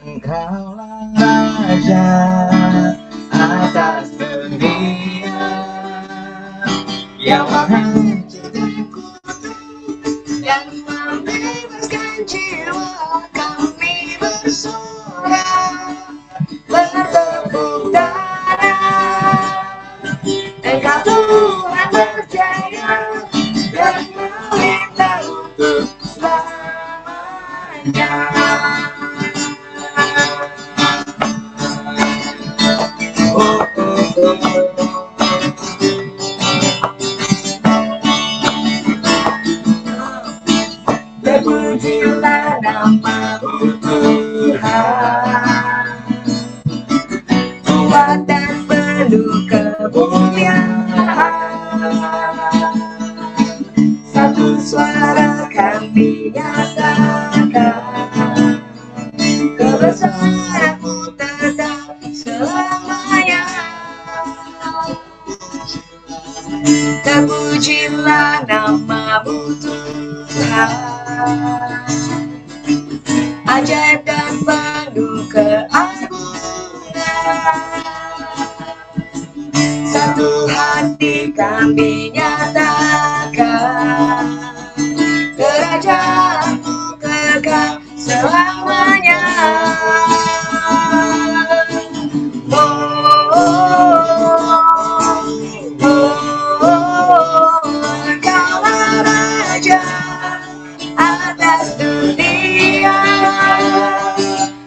Engkaulah raja atas dunia yang menghentiku dan membebaskan jiwa kami bersorak bertepuk tangan. Engkau Tuhan berjaya dan meminta untuk selamanya. Terpujilah nama-Mu Tuhan, kuat dan penuh kemuliaan. Satu suara kami nyatakan, kebesaran-Mu tetap selamanya. Terpujilah nama-Mu Tuhan, ajaib dan penuh keagungan. Satu hati kami nyatakan, kerajaan-Mu kekal selamanya. Engkaulah raja atas dunia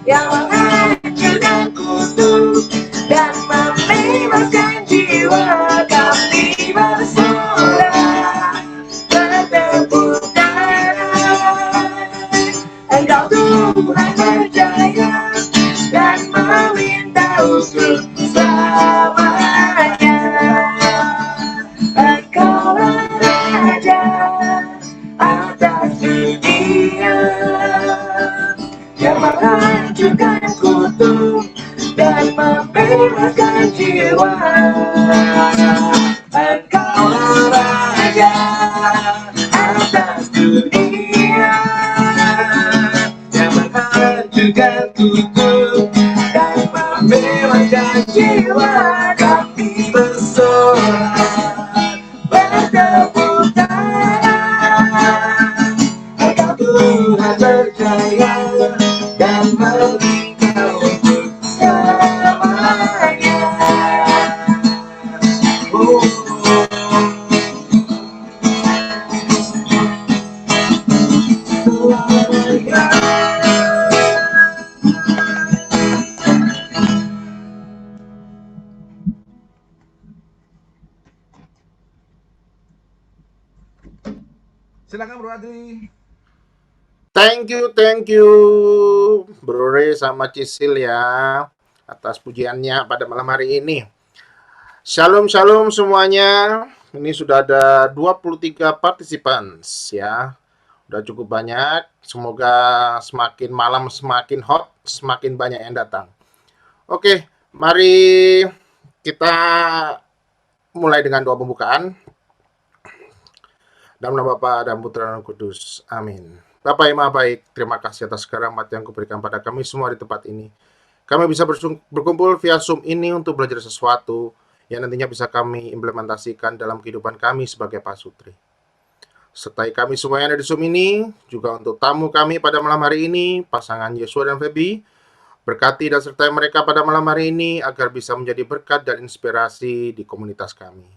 yang menghancurkan kutuk dan membebaskan jiwa kami bersorak bertepuk tangan. Engkau Tuhan berjaya dan meminta untuk selamanya. Engkaulah raja atas dunia yang menghancurkan kutuk dan membebaskan jiwa. Engkaulah raja atas dunia yang menghancurkan kutuk dan membebaskan jiwa kami bersorak bertepuk tangan. Engkau Tuhan berjaya dan meminta untuk selamanya. Silakan Bro Adri. Thank you Bro Re sama Cisil ya atas pujiannya pada malam hari ini. Shalom semuanya. Ini sudah ada 23 participants ya. Udah cukup banyak. Semoga semakin malam semakin hot, semakin banyak yang datang. Oke, mari kita mulai dengan doa pembukaan. Dalam nama Bapa dan Putra dan Roh Kudus. Amin. Bapa yang Maha Baik, terima kasih atas rahmat yang Kau-berikan pada kami semua di tempat ini. Kami bisa berkumpul via Zoom ini untuk belajar sesuatu yang nantinya bisa kami implementasikan dalam kehidupan kami sebagai pasutri. Sertai kami semua yang ada di Zoom ini, juga untuk tamu kami pada malam hari ini, pasangan Yesua dan Feby, berkati dan sertai mereka pada malam hari ini agar bisa menjadi berkat dan inspirasi di komunitas kami.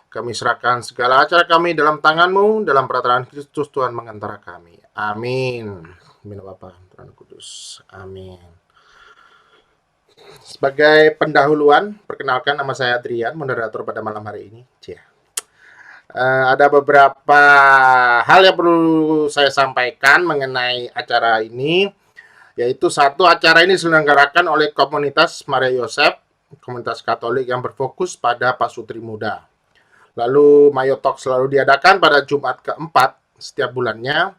Kami serahkan segala acara kami dalam tangan-Mu, dalam peraturan Kristus Tuhan mengantara kami. Amin. Amin Bapa, Tuhan Kudus. Amin. Sebagai pendahuluan, perkenalkan nama saya Adrian, moderator pada malam hari ini. Ada beberapa hal yang perlu saya sampaikan mengenai acara ini, yaitu satu, acara ini diselenggarakan oleh komunitas Maria Yosef, komunitas Katolik yang berfokus pada pasutri muda. Lalu Mayo Talk selalu diadakan pada Jumat keempat setiap bulannya,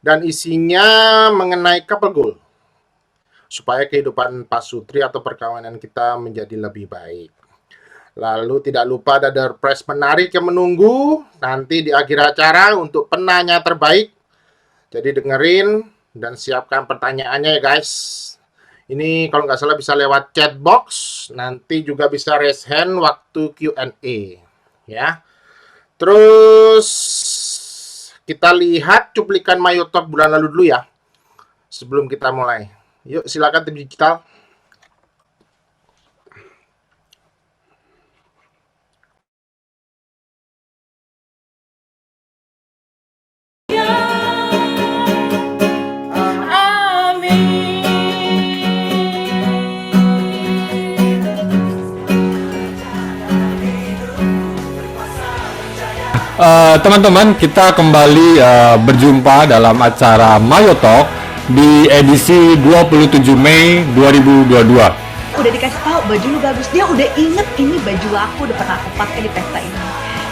dan isinya mengenai couple goal supaya kehidupan pasutri atau perkawinan kita menjadi lebih baik. Lalu tidak lupa ada door prize menarik yang menunggu nanti di akhir acara untuk penanya terbaik. Jadi dengerin dan siapkan pertanyaannya ya guys. Ini kalau nggak salah bisa lewat chat box, nanti juga bisa raise hand waktu Q&A ya. Terus kita lihat cuplikan Mayo Talk bulan lalu dulu ya, sebelum kita mulai. Yuk silakan tim digital. Teman-teman, kita kembali berjumpa dalam acara Mayo Talk di edisi 27 Mei 2022. Udah dikasih tahu baju lu bagus, dia udah inget ini baju aku udah pernah aku pakai di pesta ini.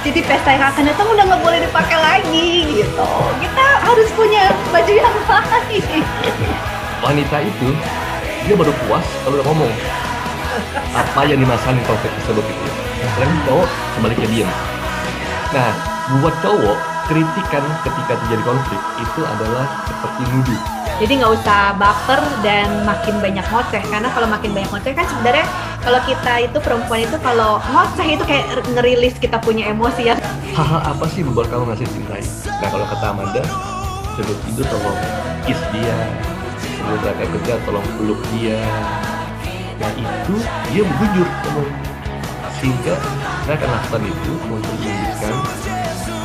Jadi pesta yang akan datang udah nggak boleh dipakai lagi gitu. Kita harus punya baju yang lain. Wanita itu dia baru puas kalau udah ngomong apa yang dimasalin konflik tersebut itu. Kalian cowok sebaliknya diam. Nah, buat cowok kritikan ketika terjadi konflik itu adalah seperti nuduh. Jadi nggak usah baper dan makin banyak ngoceh, karena kalau makin banyak ngoceh kan sebenarnya kalau kita itu perempuan itu kalau ngoceh itu kayak ngerilis kita punya emosi ya. Hal-hal apa sih membuat kamu ngasih cintai? Nah, kalau kata Amanda, sebelum tidur tolong kiss dia, sebelum berangkat kerja tolong peluk dia. Nah itu dia menggujur ngomong. Sehingga saya akan lakukan itu untuk menunjukkan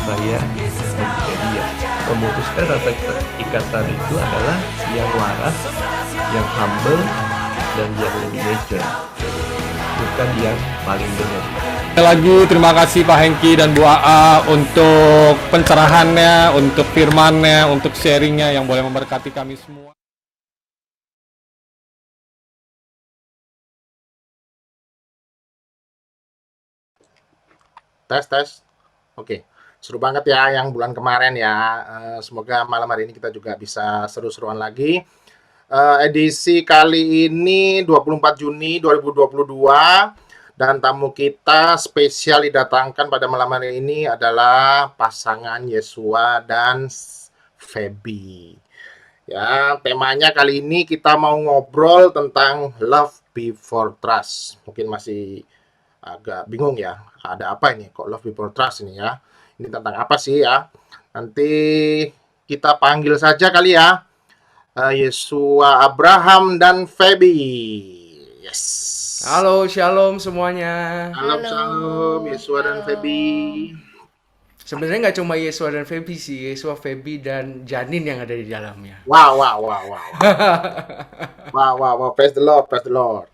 saya mencintai dia. Memutuskan rasa ikatan itu adalah yang waras, yang humble, dan yang nature, bukan yang paling benar. Sekali lagi terima kasih Pak Hengki dan Bu AA untuk pencerahannya, untuk firmannya, untuk sharingnya yang boleh memberkati kami semua. Tes. Oke. Seru banget ya yang bulan kemarin ya. Semoga malam hari ini kita juga bisa seru-seruan lagi. Edisi kali ini 24 Juni 2022 dan tamu kita spesial didatangkan pada malam hari ini adalah pasangan Yesua dan Feby. Ya, temanya kali ini kita mau ngobrol tentang love before trust. Mungkin masih agak bingung ya, ada apa ini kok love before trust ini ya, ini tentang apa sih ya, nanti kita panggil saja kali ya, Yesua Abraham dan Feby. Yes. Halo, shalom semuanya. Shalom Yesua dan Feby. Sebenarnya nggak cuma Yesua dan Feby sih, Yesua, Feby, dan janin yang ada di dalamnya. Wow. Praise the Lord.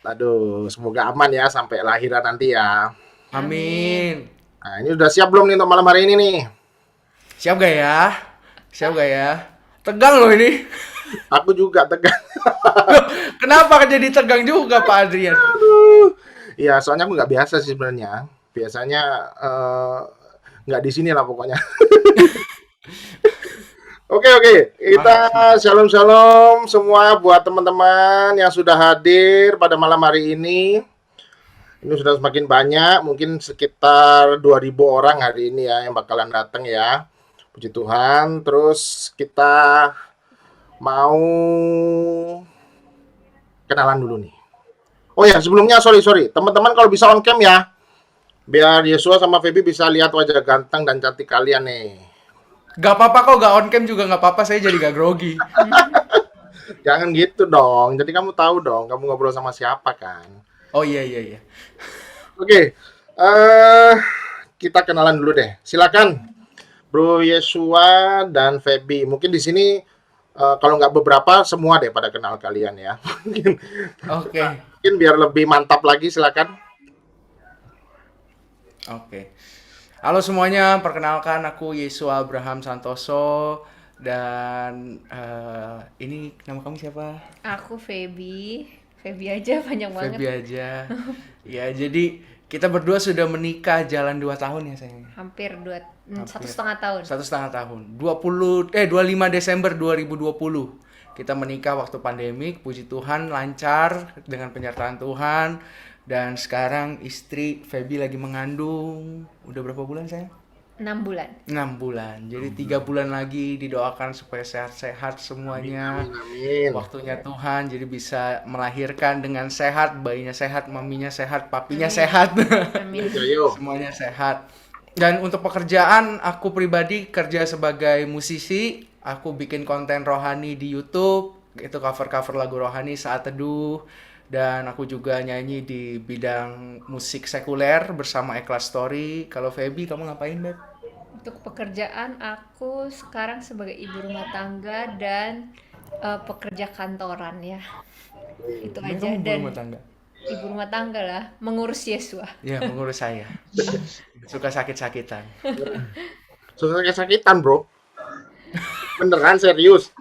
Aduh, semoga aman ya sampai lahiran nanti ya. Amin. Nah, ini udah siap belum nih untuk malam hari ini nih? Siap gak ya? Tegang loh ini. Aku juga tegang. Kenapa jadi tegang juga Pak Adrian? Iya, soalnya aku nggak biasa sih sebenarnya. Biasanya nggak di sini lah pokoknya. Oke. Kita shalom semua buat teman-teman yang sudah hadir pada malam hari ini. Ini sudah semakin banyak, mungkin sekitar 2.000 orang hari ini ya yang bakalan datang ya. Puji Tuhan. Terus kita mau kenalan dulu nih. Oh ya, sebelumnya sorry. Teman-teman kalau bisa on cam ya. Biar Yesua sama Feby bisa lihat wajah ganteng dan cantik kalian nih. Gak apa-apa kok, gak on cam juga gak apa-apa, saya jadi gak grogi. Jangan gitu dong. Jadi kamu tahu dong, kamu ngobrol sama siapa kan. Oh iya. Oke. Kita kenalan dulu deh. Silakan Bro Yesua dan Feby. Mungkin di sini kalau nggak beberapa semua deh pada kenal kalian ya. Oke. Mungkin biar lebih mantap lagi silakan. Oke. Halo semuanya, perkenalkan aku Yesua Abraham Santoso dan ini nama kamu siapa? Aku Feby Feby aja panjang banget. Feby aja. Ya, jadi kita berdua sudah menikah jalan 2 tahun ya sayang. Hampir Hampir. 1,5 tahun. 1,5 tahun. 25 Desember 2020. Kita menikah waktu pandemik, puji Tuhan lancar dengan penyertaan Tuhan. Dan sekarang istri Feby lagi mengandung. Udah berapa bulan sayang? 6 bulan. 6 bulan. Jadi 3 bulan lagi didoakan supaya sehat-sehat semuanya. Amin. Waktunya Tuhan jadi bisa melahirkan dengan sehat, bayinya sehat, maminya sehat, papinya sehat. Amin. Ayo. Semuanya sehat. Dan untuk pekerjaan, aku pribadi kerja sebagai musisi. Aku bikin konten rohani di YouTube. Itu cover-cover lagu rohani Saat Teduh. Dan aku juga nyanyi di bidang musik sekuler bersama Ikhlas Story. Kalau Feby, kamu ngapain, Beb? Untuk pekerjaan aku sekarang sebagai ibu rumah tangga dan pekerja kantoran ya. Itu Emang aja kamu dan rumah tangga? ibu rumah tangga lah, mengurus Yesua. Ya, mengurus saya. Suka sakit-sakitan. Suka kesakitan, bro. Beneran serius.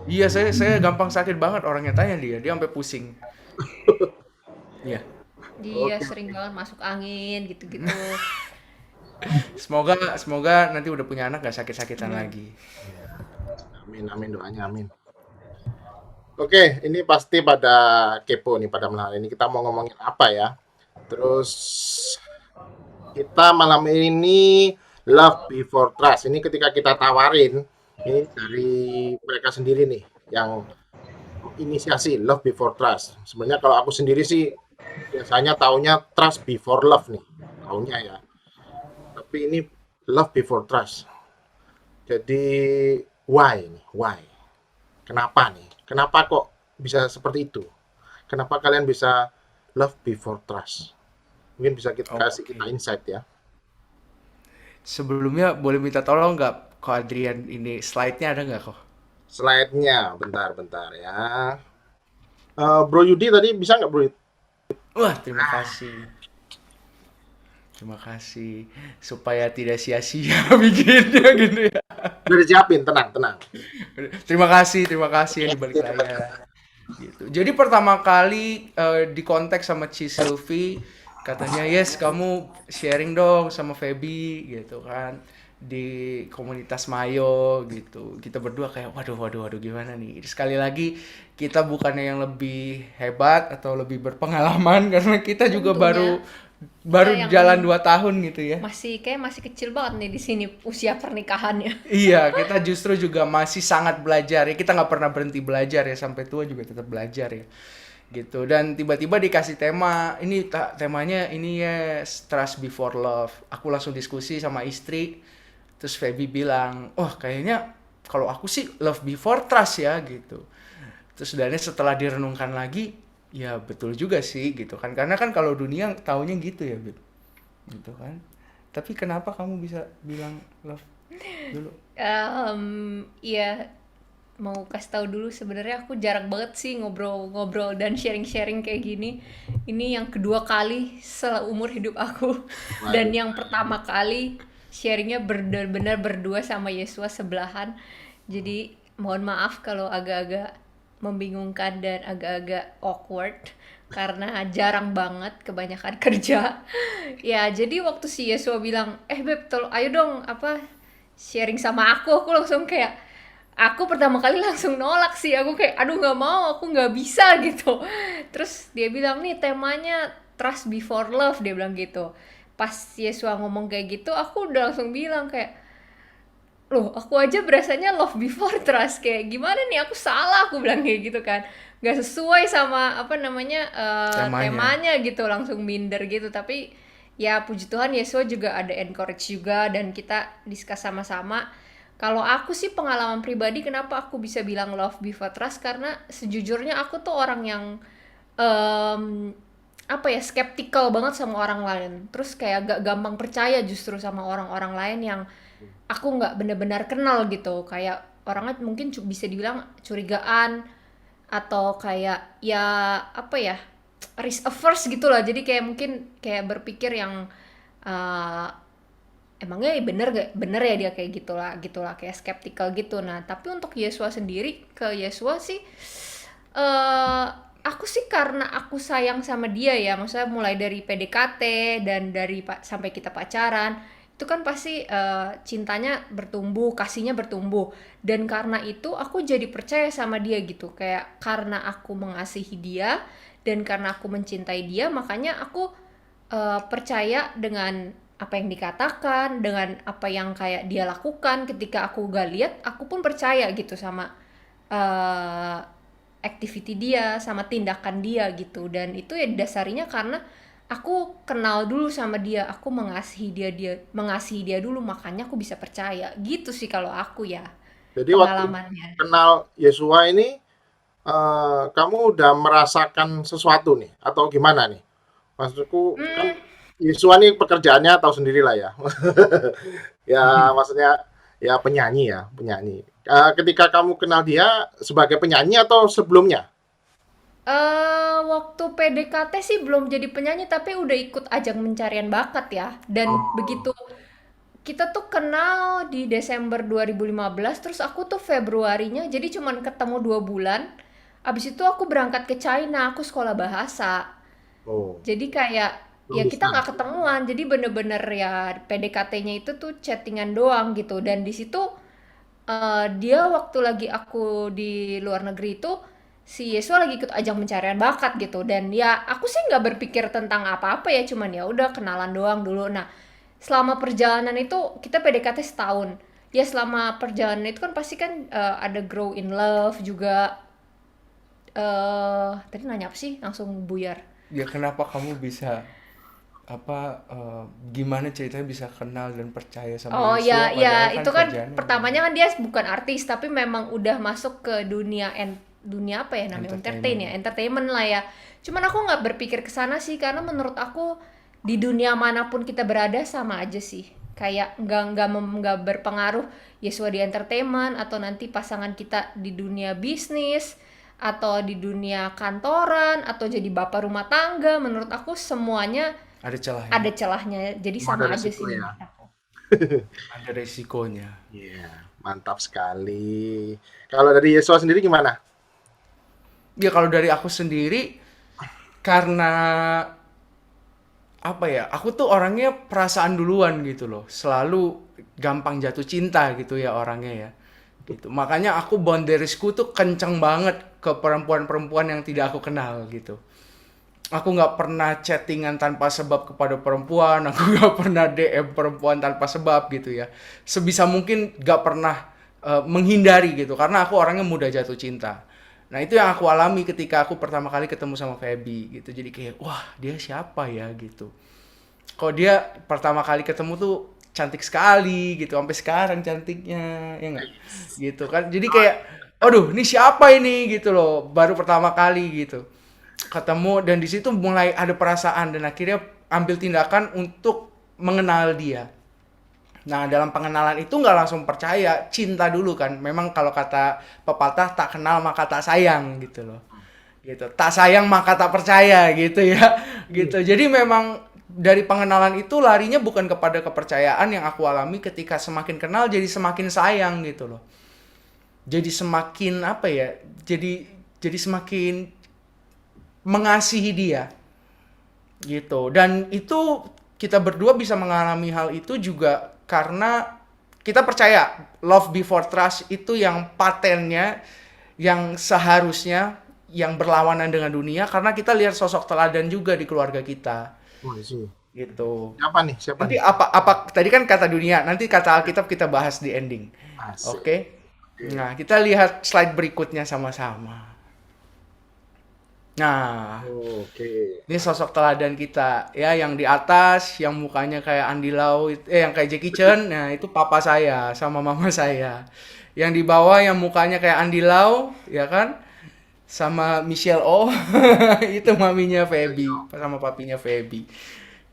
Iya, saya gampang sakit banget, orangnya tanya dia sampai pusing. Iya. Dia sering banget masuk angin gitu-gitu. Semoga nanti udah punya anak gak sakit-sakitan lagi. Amin, doanya amin. Oke, ini pasti pada kepo nih pada malam ini. Kita mau ngomongin apa ya? Terus kita malam ini Love Before Trust. Ini ketika kita tawarin, ini dari mereka sendiri nih yang inisiasi Love Before Trust. Sebenarnya kalau aku sendiri sih biasanya taunya Trust Before Love nih, taunya ya. Tapi ini Love Before Trust. Jadi why nih? Why? Kenapa nih? Kenapa kok bisa seperti itu? Kenapa kalian bisa Love Before Trust? Mungkin bisa kita kasih kita insight ya. Sebelumnya boleh minta tolong nggak Ko Adrian, ini slide-nya ada nggak kok? Slide-nya, bentar ya. Bro Yudi tadi bisa nggak Bro? Wah, terima kasih. Terima kasih. Supaya tidak sia-sia bikinnya gitu ya. Udah disiapin, tenang. Terima kasih yang dibalik saya. Gitu. Jadi pertama kali di kontak sama Ci Sylvie, katanya yes kamu sharing dong sama Feby gitu kan di komunitas Mayo gitu. Kita berdua kayak waduh gimana nih. Sekali lagi kita bukannya yang lebih hebat atau lebih berpengalaman karena kita juga baru Kita yang jalan 2 tahun gitu ya. masih kecil banget nih di sini usia pernikahannya. Iya, kita justru juga masih sangat belajar ya. Kita nggak pernah berhenti belajar ya, sampai tua juga tetap belajar ya. Gitu. Dan tiba-tiba dikasih tema, temanya ini ya Trust Before Love. Aku langsung diskusi sama istri, terus Feby bilang, "Wah, kayaknya kalau aku sih Love Before Trust ya," gitu. Terus dan setelah direnungkan lagi, ya betul juga sih gitu kan. Karena kan kalau dunia taunya gitu ya, Beb. Gitu kan. Tapi kenapa kamu bisa bilang love dulu? Iya, mau kasih tahu dulu sebenarnya aku jarang banget sih ngobrol dan sharing kayak gini. Ini yang kedua kali seumur hidup aku. Dan yang pertama kali sharingnya benar-benar berdua sama Yesua sebelahan. Jadi mohon maaf kalau agak-agak membingungkan dan agak-agak awkward karena jarang banget, kebanyakan kerja. Ya, jadi waktu si Yesua bilang, Beb, ayo dong sharing sama aku langsung kayak, aku pertama kali langsung nolak sih. Aku kayak, aduh nggak mau, aku nggak bisa gitu. Terus dia bilang, nih temanya Trust Before Love, dia bilang gitu. Pas Yesua ngomong kayak gitu, aku udah langsung bilang kayak, loh aku aja berasanya love before trust, kayak gimana nih, aku salah, aku bilang kayak gitu kan, nggak sesuai sama temanya gitu, langsung minder gitu. Tapi ya puji Tuhan Yesua juga ada encourage juga dan kita discuss sama-sama. Kalau aku sih pengalaman pribadi kenapa aku bisa bilang love before trust, karena sejujurnya aku tuh orang yang skeptical banget sama orang lain, terus kayak gak gampang percaya justru sama orang-orang lain yang aku nggak benar-benar kenal gitu. Kayak orangnya mungkin bisa dibilang curigaan atau kayak risk averse gitu lah. Jadi kayak mungkin kayak berpikir yang emangnya bener ya dia kayak gitulah kayak skeptical gitu. Nah tapi untuk Yesua sendiri, ke Yesua sih aku sih karena aku sayang sama dia ya, maksudnya mulai dari PDKT dan dari sampai kita pacaran, itu kan pasti cintanya bertumbuh, kasihnya bertumbuh. Dan karena itu aku jadi percaya sama dia gitu, kayak karena aku mengasihi dia dan karena aku mencintai dia, makanya aku percaya dengan apa yang dikatakan, dengan apa yang kayak dia lakukan. Ketika aku gak lihat, aku pun percaya gitu sama eh, activity dia, sama tindakan dia gitu. Dan itu ya dasarnya karena aku kenal dulu sama dia, aku mengasihi dia dulu, makanya aku bisa percaya. Gitu sih kalau aku ya, Jadi waktu pengalamannya. kenal Yesua ini, kamu udah merasakan sesuatu nih atau gimana nih? Maksudku kan Hmm, Yesua nih pekerjaannya tahu sendirilah ya. Ya maksudnya ya penyanyi ya, penyanyi. Ketika kamu kenal dia sebagai penyanyi atau sebelumnya? Waktu PDKT sih belum jadi penyanyi, tapi udah ikut ajang pencarian bakat ya. Dan Oh. begitu kita tuh kenal di Desember 2015, terus aku tuh Februarinya, jadi cuman ketemu 2 bulan. Abis itu aku berangkat ke China, aku sekolah bahasa. Oh, Jadi kayak ya kita lulusan. nggak ketemuan, jadi bener-bener ya PDKT-nya itu tuh chattingan doang gitu. Dan di situ dia waktu lagi aku di luar negeri itu, si Yesua lagi ikut ajang pencarian bakat gitu. Dan ya aku sih nggak berpikir tentang apa-apa ya, cuman ya udah kenalan doang dulu. Nah, selama perjalanan itu kita PDKT setahun. Ya selama perjalanan itu kan pasti kan ada grow in love juga. Tadi nanya apa sih? Langsung buyar. Ya kenapa kamu bisa apa gimana ceritanya bisa kenal dan percaya sama Oh Yesua ya, padahal ya kan itu kan kerjaannya pertamanya kan dia bukan artis, tapi memang udah masuk ke dunia apa ya namanya, entertainment. entertainment lah ya. Cuman aku nggak berpikir ke sana sih, karena menurut aku di dunia manapun kita berada sama aja sih. Kayak nggak berpengaruh Yesua di entertainment atau nanti pasangan kita di dunia bisnis atau di dunia kantoran atau jadi bapak rumah tangga. Menurut aku semuanya Ada celahnya, ada celahnya, jadi Semua ada sama aja resiko sih ya. menurut aku. ada resikonya. Iya, mantap sekali. Kalau dari Yesua sendiri gimana? Ya kalau dari aku sendiri, karena apa ya, aku tuh orangnya perasaan duluan gitu loh, selalu gampang jatuh cinta gitu ya orangnya ya, gitu. Makanya aku boundariesku tuh kenceng banget ke perempuan-perempuan yang tidak aku kenal gitu. Aku nggak pernah chattingan tanpa sebab kepada perempuan, aku nggak pernah DM perempuan tanpa sebab gitu ya. Sebisa mungkin nggak pernah menghindari gitu, karena aku orangnya mudah jatuh cinta. Nah itu yang aku alami ketika aku pertama kali ketemu sama Feby gitu. Jadi kayak, wah dia siapa ya gitu. Kok dia pertama kali ketemu tuh cantik sekali gitu, sampai sekarang cantiknya, ya nggak? Gitu kan. Jadi kayak, aduh ini siapa ini gitu loh, baru pertama kali gitu ketemu. Dan di situ mulai ada perasaan dan akhirnya ambil tindakan untuk mengenal dia. Nah, dalam pengenalan itu nggak langsung percaya, cinta dulu kan. Memang kalau kata pepatah, tak kenal maka tak sayang gitu loh. Gitu. Tak sayang maka tak percaya gitu ya. Gitu. Jadi memang dari pengenalan itu larinya bukan kepada kepercayaan yang aku alami ketika semakin kenal jadi semakin sayang gitu loh. Jadi semakin apa ya? Jadi semakin mengasihi dia gitu. Dan itu kita berdua bisa mengalami hal itu juga karena kita percaya love before trust itu yang patennya, yang seharusnya, yang berlawanan dengan dunia, karena kita lihat sosok teladan juga di keluarga kita Oh, sih. gitu. Siapa nih? Siapa Nanti nih? apa tadi kan kata dunia, nanti kata Alkitab kita bahas di ending. Asik. Oke. Oke. Nah, kita lihat slide berikutnya sama-sama. Nah, Oke. ini sosok teladan kita ya, yang di atas yang mukanya kayak Andy Lau yang kayak Jackie Chan, nah itu papa saya sama mama saya. Yang di bawah yang mukanya kayak Andy Lau ya kan, sama Michelle Oh itu maminya Feby sama papinya Feby.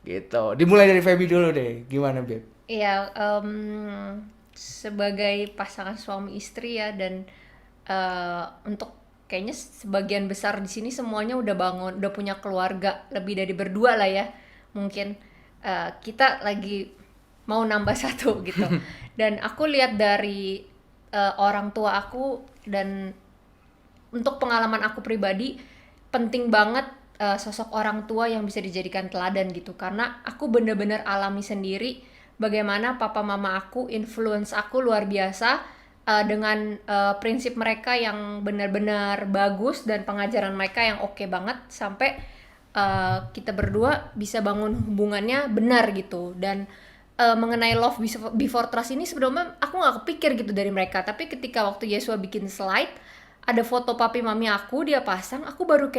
Gitu. Dimulai dari Feby dulu deh. Gimana, Beb? Iya, sebagai pasangan suami istri ya, dan untuk kayaknya sebagian besar di sini semuanya udah bangun, udah punya keluarga lebih dari berdua lah ya. Mungkin kita lagi mau nambah satu gitu. Dan aku lihat dari orang tua aku, dan untuk pengalaman aku pribadi, penting banget sosok orang tua yang bisa dijadikan teladan gitu, karena aku bener-bener alami sendiri bagaimana papa mama aku influence aku luar biasa dengan prinsip mereka yang benar-benar bagus dan pengajaran mereka yang oke banget, sampai kita berdua bisa bangun hubungannya benar gitu. Dan mengenai love before trust ini sebenarnya aku nggak kepikir gitu dari mereka, tapi ketika waktu Yesua bikin slide ada foto papi mami aku, dia pasang, aku baru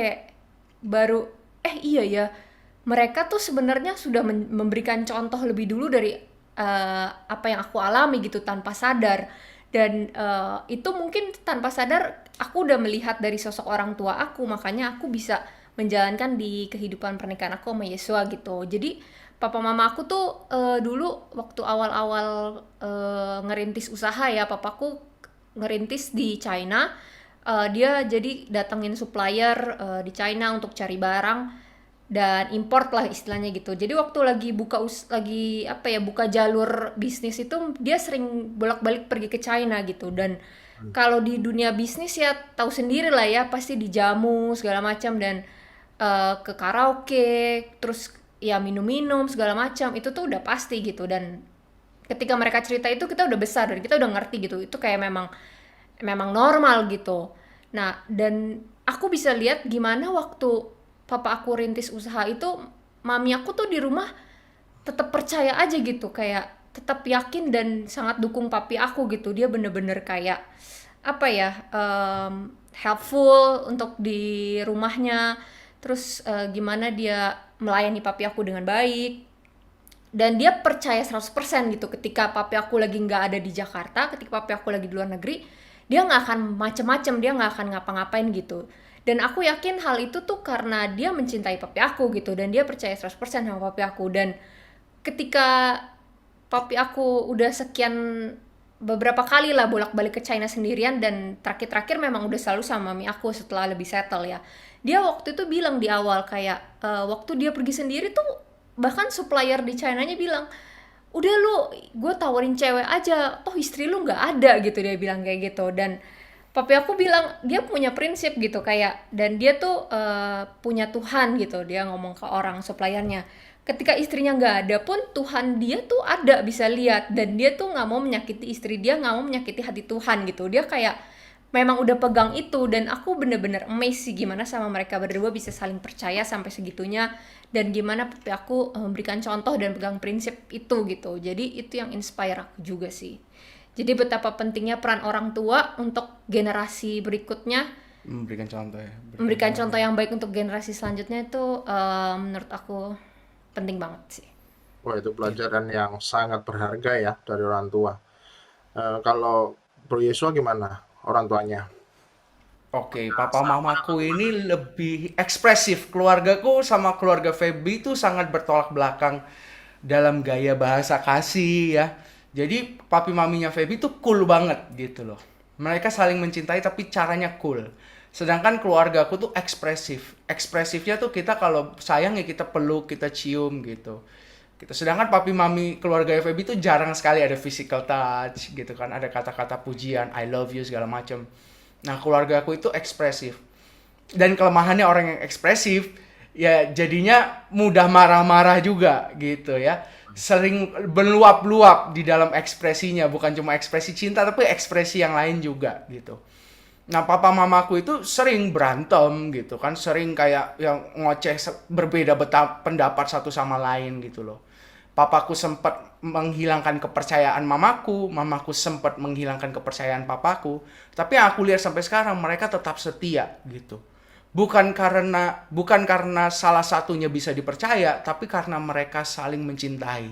iya ya, mereka tuh sebenarnya sudah memberikan contoh lebih dulu dari apa yang aku alami gitu tanpa sadar. Dan itu mungkin tanpa sadar aku udah melihat dari sosok orang tua aku, makanya aku bisa menjalankan di kehidupan pernikahan aku sama Yesua gitu. Jadi papa mama aku tuh dulu waktu awal-awal ngerintis usaha ya, papaku ngerintis di China. Dia jadi datengin supplier di China untuk cari barang dan import lah istilahnya gitu. Jadi waktu lagi buka jalur bisnis itu, dia sering bolak-balik pergi ke China gitu. Dan kalau di dunia bisnis ya tahu sendiri lah ya, pasti dijamu segala macam, dan ke karaoke, terus ya minum-minum segala macam, itu tuh udah pasti gitu. Dan ketika mereka cerita itu kita udah besar dan kita udah ngerti gitu, itu kayak memang normal gitu. Nah, dan aku bisa lihat gimana waktu papa aku rintis usaha itu, mami aku tuh di rumah tetap percaya aja gitu, kayak tetap yakin dan sangat dukung papi aku gitu. Dia bener-bener kayak helpful untuk di rumahnya, terus gimana dia melayani papi aku dengan baik. Dan dia percaya 100% gitu, ketika papi aku lagi nggak ada di Jakarta, ketika papi aku lagi di luar negeri, dia nggak akan macem-macem, dia nggak akan ngapa-ngapain gitu. Dan aku yakin hal itu tuh karena dia mencintai papi aku gitu, dan dia percaya 100% sama papi aku. Dan ketika papi aku udah beberapa kali lah bolak-balik ke China sendirian, dan terakhir-terakhir memang udah selalu sama mami aku setelah lebih settle ya. Dia waktu itu bilang di awal kayak waktu dia pergi sendiri tuh, bahkan supplier di China-nya bilang, udah lu, gue tawarin cewek aja, toh istri lu nggak ada gitu, dia bilang kayak gitu. Dan papi aku bilang dia punya prinsip gitu kayak, dan dia tuh punya Tuhan gitu, dia ngomong ke orang suppliernya, ketika istrinya nggak ada pun Tuhan dia tuh ada, bisa lihat, dan dia tuh nggak mau menyakiti istri dia, nggak mau menyakiti hati Tuhan gitu. Dia kayak memang udah pegang itu, dan aku bener-bener amazed sih gimana sama mereka berdua bisa saling percaya sampai segitunya, dan gimana papi aku memberikan contoh dan pegang prinsip itu gitu. Jadi itu yang inspire aku juga sih. Jadi betapa pentingnya peran orang tua untuk generasi berikutnya, Memberikan contoh ya. memberikan contoh yang baik untuk generasi selanjutnya, itu menurut aku penting banget sih. Wah, itu pelajaran yang sangat berharga ya dari orang tua. Kalau Bro Yesua gimana orang tuanya? Oke, papa mamaku ini lebih ekspresif. Keluargaku sama keluarga Feby itu sangat bertolak belakang dalam gaya bahasa kasih ya. Jadi papi maminya Feby itu cool banget gitu loh. Mereka saling mencintai tapi caranya cool. Sedangkan keluargaku tuh ekspresif. Ekspresifnya tuh kita kalau sayang ya kita peluk, kita cium gitu. Sedangkan papi mami keluarga Feby tuh jarang sekali ada physical touch gitu kan. Ada kata-kata pujian, I love you segala macam. Nah, keluarga aku itu ekspresif. Dan kelemahannya orang yang ekspresif, ya jadinya mudah marah-marah juga gitu ya. Sering meluap-luap di dalam ekspresinya. Bukan cuma ekspresi cinta, tapi ekspresi yang lain juga gitu. Nah, papa mamaku itu sering berantem gitu kan. Sering kayak yang ngoceh, berbeda pendapat satu sama lain gitu loh. Papaku sempat menghilangkan kepercayaan mamaku sempat menghilangkan kepercayaan papaku. Tapi yang aku lihat sampai sekarang mereka tetap setia gitu. Bukan karena salah satunya bisa dipercaya, tapi karena mereka saling mencintai.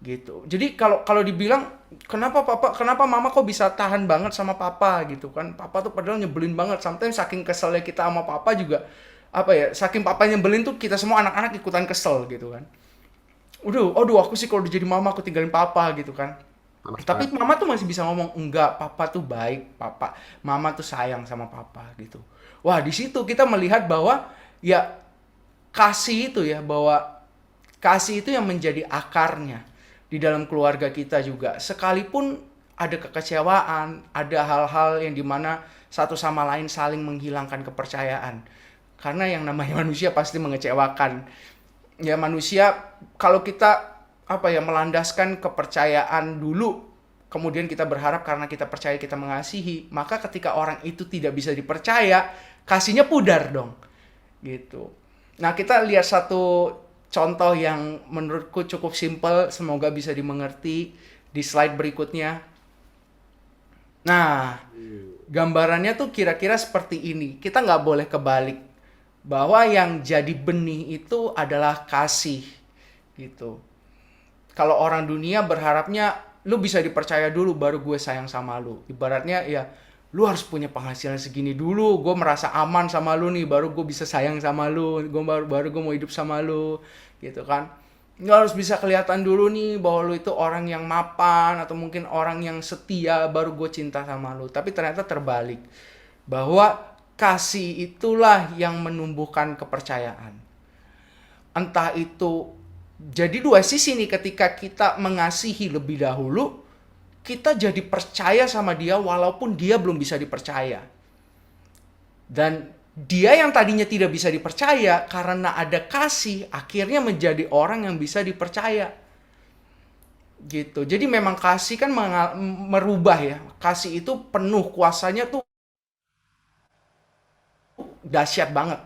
Gitu. Jadi kalau dibilang kenapa mama kok bisa tahan banget sama papa gitu kan. Papa tuh padahal nyebelin banget. Sometimes saking keselnya kita sama papa juga saking papa nyebelin tuh kita semua anak-anak ikutan kesel gitu kan. Aduh, aku sih kalau udah jadi mama aku tinggalin papa gitu kan. Tapi mama tuh masih bisa ngomong, enggak, papa tuh baik, mama tuh sayang sama papa gitu. Wah, di situ kita melihat bahwa ya kasih itu yang menjadi akarnya di dalam keluarga kita juga. Sekalipun ada kekecewaan, ada hal-hal yang dimana satu sama lain saling menghilangkan kepercayaan. Karena yang namanya manusia pasti mengecewakan. Ya manusia, kalau kita melandaskan kepercayaan dulu, kemudian kita berharap karena kita percaya kita mengasihi, maka ketika orang itu tidak bisa dipercaya, kasihnya pudar dong. Gitu. Nah, kita lihat satu contoh yang menurutku cukup simpel, semoga bisa dimengerti di slide berikutnya. Nah, gambarannya tuh kira-kira seperti ini. Kita nggak boleh kebalik. Bahwa yang jadi benih itu adalah kasih. Gitu. Kalau orang dunia berharapnya, lu bisa dipercaya dulu baru gue sayang sama lu. Ibaratnya ya, lu harus punya penghasilan segini dulu, gue merasa aman sama lu nih, baru gue bisa sayang sama lu, baru gue mau hidup sama lu, gitu kan. Lu harus bisa kelihatan dulu nih bahwa lu itu orang yang mapan atau mungkin orang yang setia, baru gue cinta sama lu. Tapi ternyata terbalik, bahwa kasih itulah yang menumbuhkan kepercayaan. Entah itu, jadi dua sisi nih, ketika kita mengasihi lebih dahulu, kita jadi percaya sama dia walaupun dia belum bisa dipercaya. Dan dia yang tadinya tidak bisa dipercaya karena ada kasih, akhirnya menjadi orang yang bisa dipercaya. Gitu. Jadi memang kasih kan merubah ya. Kasih itu penuh, kuasanya tuh dahsyat banget.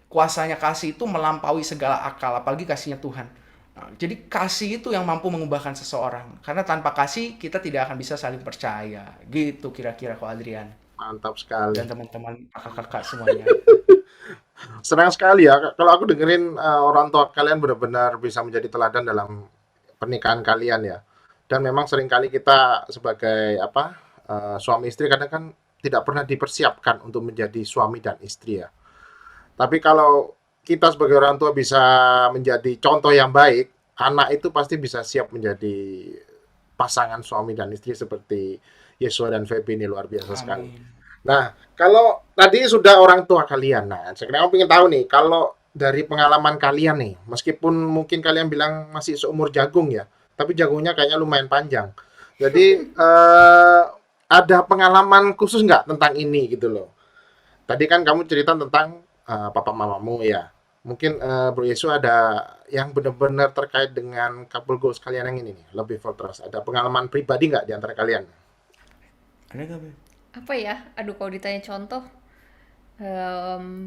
Kuasanya kasih itu melampaui segala akal, apalagi kasihnya Tuhan. Nah, jadi kasih itu yang mampu mengubahkan seseorang. Karena tanpa kasih kita tidak akan bisa saling percaya. Gitu kira-kira kok Adrian. Mantap sekali. Dan teman-teman kakak-kakak semuanya. Senang sekali ya kalau aku dengerin orang tua kalian benar-benar bisa menjadi teladan dalam pernikahan kalian ya. Dan memang seringkali kita sebagai suami istri kadang kan tidak pernah dipersiapkan untuk menjadi suami dan istri ya. Tapi kalau kita sebagai orang tua bisa menjadi contoh yang baik, anak itu pasti bisa siap menjadi pasangan suami dan istri seperti Yesua dan Feby ini, luar biasa sekali. Amin. Nah, kalau tadi sudah orang tua kalian, nah sekarang aku ingin tahu nih, kalau dari pengalaman kalian nih, meskipun mungkin kalian bilang masih seumur jagung ya, tapi jagungnya kayaknya lumayan panjang. Jadi ada pengalaman khusus nggak tentang ini gitu loh? Tadi kan kamu cerita tentang papa mamamu ya. Mungkin Bro Yesu ada yang benar-benar terkait dengan couple goals kalian yang ini nih, lebih for trust. Ada pengalaman pribadi nggak di antara kalian? Ada nggak, Beb? Apa ya? Aduh, kalau ditanya contoh,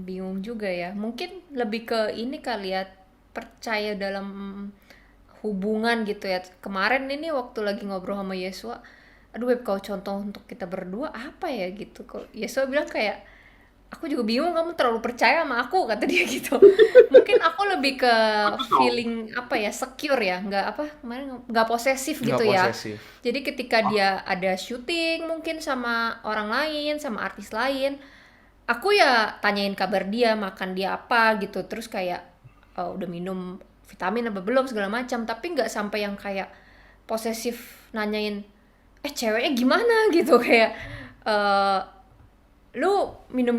bingung juga ya. Mungkin lebih ke ini kali ya, percaya dalam hubungan gitu ya. Kemarin ini waktu lagi ngobrol sama Yesua, aduh Beb, kalau contoh untuk kita berdua apa ya gitu. Kok Yesua bilang kayak, aku juga bingung, kamu terlalu percaya sama aku, kata dia gitu. Mungkin aku lebih ke feeling secure ya, nggak posesif gitu ya. Posesif. Jadi ketika dia ada syuting mungkin sama orang lain, sama artis lain, aku ya tanyain kabar dia, makan dia apa gitu, terus kayak udah minum vitamin apa belum segala macam, tapi nggak sampai yang kayak posesif nanyain ceweknya gimana gitu, kayak lu minum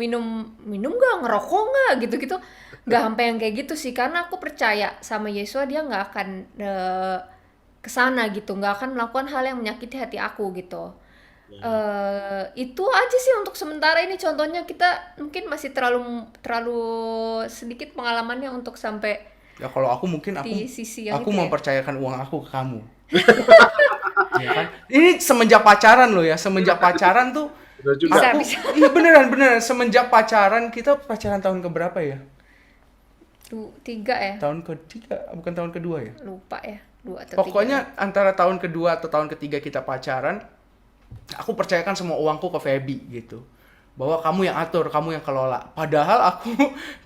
nggak, ngerokok nggak gitu nggak sampai yang kayak gitu sih, karena aku percaya sama Yesua, dia nggak akan kesana gitu, nggak akan melakukan hal yang menyakiti hati aku gitu. Itu aja sih untuk sementara ini, contohnya kita mungkin masih terlalu sedikit pengalamannya untuk sampai Ya kalau aku mungkin di sisi yang aku itu ya. mempercayakan uang aku ke kamu. Ya kan? Ini semenjak pacaran loh ya, semenjak pacaran tuh Benar juga. Bisa. iya beneran semenjak pacaran, kita pacaran tahun keberapa ya? 3 ya, Tahun ketiga, bukan tahun kedua ya? lupa ya, 2 atau 3. Pokoknya antara tahun kedua atau tahun ketiga kita pacaran, aku percayakan semua uangku ke Feby gitu. Bahwa kamu yang atur, kamu yang kelola. Padahal aku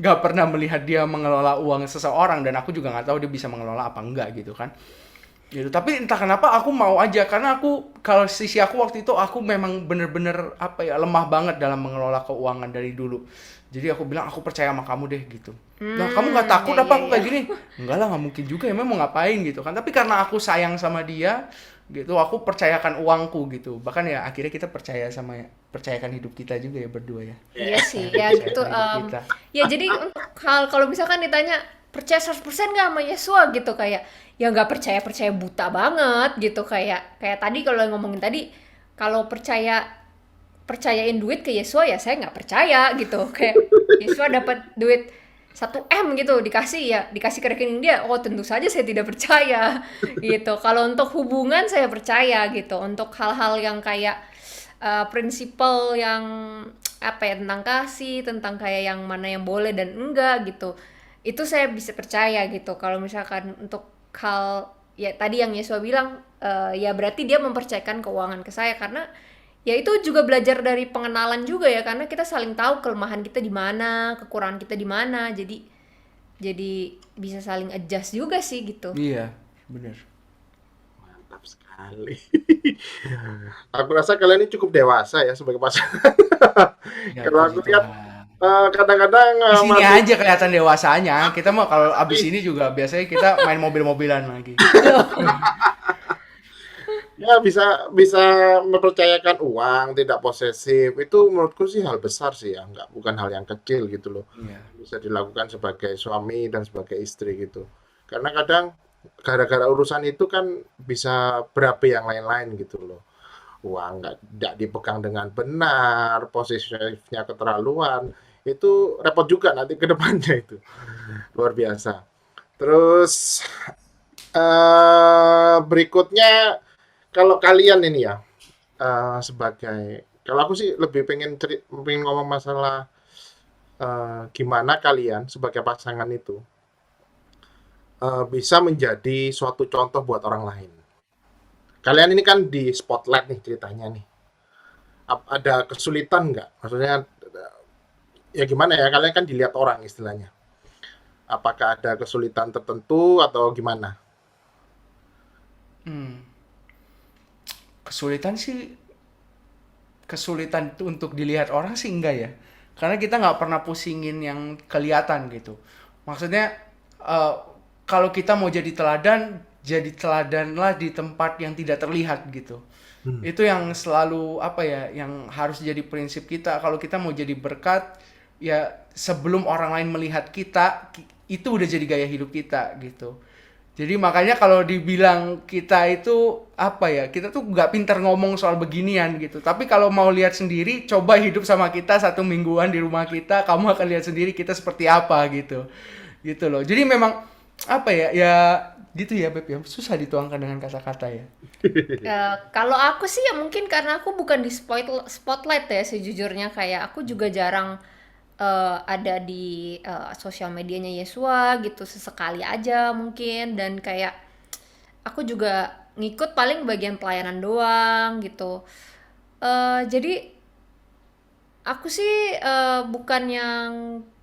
gak pernah melihat dia mengelola uang seseorang, dan aku juga gak tahu dia bisa mengelola apa enggak gitu kan. Gitu. Tapi entah kenapa aku mau aja, karena kalau sisi aku waktu itu aku memang bener-bener lemah banget dalam mengelola keuangan dari dulu. Jadi aku bilang, aku percaya sama kamu deh gitu. Nah, kamu gak takut iya, apa iya, aku kayak gini? Enggak lah, gak mungkin juga, emang mau ngapain gitu kan. Tapi karena aku sayang sama dia gitu, aku percayakan uangku gitu. Bahkan ya akhirnya kita percayakan hidup kita juga ya berdua ya. Iya sih, ya gitu. Percayakan hidup kita. Ya jadi untuk kalau misalkan ditanya percaya 100% nggak sama Yesua gitu, kayak ya nggak percaya buta banget gitu, kayak tadi kalau ngomongin tadi, kalau percaya percayain duit ke Yesua ya saya nggak percaya gitu. Kayak Yesua dapat duit 1 M gitu dikasih ke rekening dia, oh tentu saja saya tidak percaya gitu. Kalau untuk hubungan saya percaya gitu, untuk hal-hal yang kayak prinsipal yang apa ya, tentang kasih, tentang kayak yang mana yang boleh dan enggak gitu, itu saya bisa percaya gitu. Kalau misalkan untuk hal ya tadi yang Yesua bilang, ya berarti dia mempercayakan keuangan ke saya, karena ya itu juga belajar dari pengenalan juga ya, karena kita saling tahu kelemahan kita di mana, kekurangan kita di mana, jadi bisa saling adjust juga sih gitu. Iya, bener. Mantap sekali. Aku rasa kalian ini cukup dewasa ya sebagai pasangan. Ya, Kalau aku puji lihat Tuhan. kadang-kadang Di sini masih aja kelihatan dewasanya. Kita mau kalau abis ini juga biasanya kita main mobil-mobilan lagi. ya bisa mempercayakan uang, tidak posesif. Itu menurutku sih hal besar sih ya, bukan hal yang kecil gitu loh. Iya. Bisa dilakukan sebagai suami dan sebagai istri gitu. Karena kadang gara-gara urusan itu kan bisa berapi yang lain-lain gitu loh. Uang nggak dipegang dengan benar, posesifnya keterlaluan, itu repot juga nanti ke depannya itu. Luar biasa. Terus berikutnya kalau kalian ini ya sebagai kalau aku sih lebih pengen ngomong masalah gimana kalian sebagai pasangan itu bisa menjadi suatu contoh buat orang lain. Kalian ini kan di spotlight nih ceritanya nih. Ada kesulitan nggak? Maksudnya ya gimana ya? Kalian kan dilihat orang istilahnya. Apakah ada kesulitan tertentu atau gimana? Kesulitan itu untuk dilihat orang sih enggak ya, karena kita nggak pernah pusingin yang kelihatan gitu. Maksudnya kalau kita mau jadi teladanlah di tempat yang tidak terlihat gitu. Itu yang selalu apa ya, yang harus jadi prinsip kita. Kalau kita mau jadi berkat, ya sebelum orang lain melihat kita, itu udah jadi gaya hidup kita gitu. Jadi makanya kalau dibilang kita itu apa ya, kita tuh nggak pintar ngomong soal beginian gitu. Tapi kalau mau lihat sendiri, coba hidup sama kita 1 mingguan di rumah kita, kamu akan lihat sendiri kita seperti apa gitu. Gitu loh. Jadi memang apa ya, ya gitu ya Beb ya, susah dituangkan dengan kata-kata ya. Kalau aku sih ya mungkin karena aku bukan di spotlight ya sejujurnya, kayak aku juga jarang ada di sosial medianya Yesua gitu, sesekali aja mungkin, dan kayak aku juga ngikut paling bagian pelayanan doang gitu. Jadi aku sih bukan yang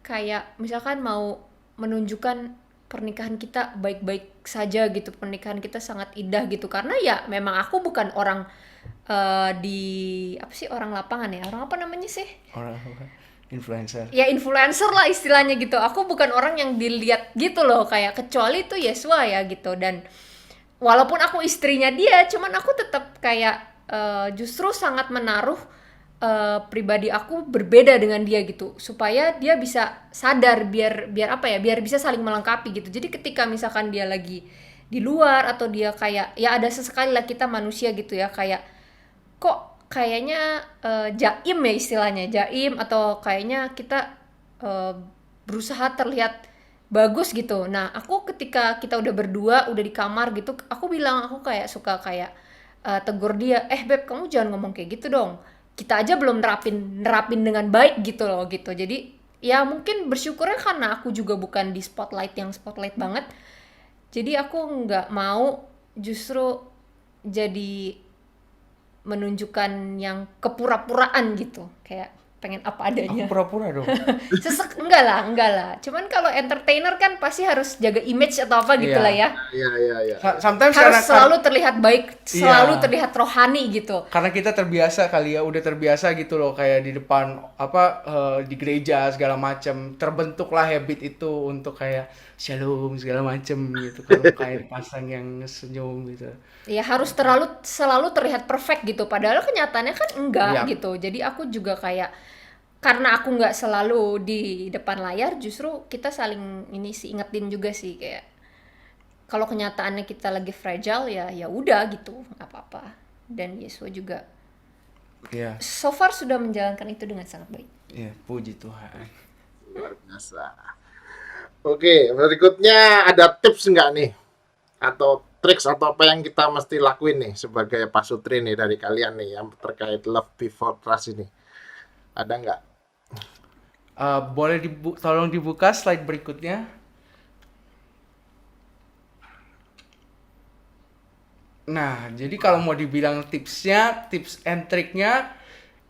kayak misalkan mau menunjukkan pernikahan kita baik-baik saja gitu, pernikahan kita sangat indah gitu, karena ya memang aku bukan orang di apa sih, orang lapangan ya, orang apa namanya sih, Orang influencer. ya influencer lah istilahnya gitu. Aku bukan orang yang dilihat gitu loh, kayak kecuali itu Yesua ya gitu. Dan walaupun aku istrinya dia, cuman aku tetap kayak justru sangat menaruh pribadi aku berbeda dengan dia gitu, supaya dia bisa sadar, biar apa ya, biar bisa saling melengkapi gitu. Jadi ketika misalkan dia lagi di luar atau dia kayak ya ada sesekali lah, kita manusia gitu ya, kayak kok kayaknya jaim ya istilahnya, jaim, atau kayaknya kita berusaha terlihat bagus gitu. Nah aku ketika kita udah berdua, udah di kamar gitu, aku bilang, aku kayak suka kayak tegur dia, Beb kamu jangan ngomong kayak gitu dong, kita aja belum nerapin dengan baik gitu loh gitu. Jadi ya mungkin bersyukurnya karena aku juga bukan di spotlight yang spotlight banget, jadi aku nggak mau justru jadi menunjukkan yang kepura-puraan gitu, kayak pengen apa adanya. Aku pura-pura dong. Enggak lah. Cuman kalau entertainer kan pasti harus jaga image atau apa gitu Iya. lah ya. Iya. Sometimes Harus karena selalu terlihat baik, selalu Iya. terlihat rohani gitu. karena kita terbiasa kali ya, udah terbiasa gitu loh, kayak di depan apa di gereja segala macam, terbentuklah habit itu untuk kayak shalom segala macam gitu. Kalau kayak pasang yang senyum gitu. Ya harus selalu terlihat perfect gitu, padahal kenyataannya kan enggak Iya. gitu. Jadi aku juga kayak, karena aku nggak selalu di depan layar, justru kita saling ini sih ingetin juga sih, kayak kalau kenyataannya kita lagi fragile ya udah gitu, nggak apa-apa. Dan Yesus juga Iya, so far sudah menjalankan itu dengan sangat baik. iya, puji Tuhan. Luar biasa. Oke, berikutnya ada tips nggak nih? Atau triks atau apa yang kita mesti lakuin nih sebagai pasutri nih dari kalian nih yang terkait love before trust ini? Ada nggak? Boleh tolong dibuka slide berikutnya. Nah, jadi kalau mau dibilang tipsnya, tips and triknya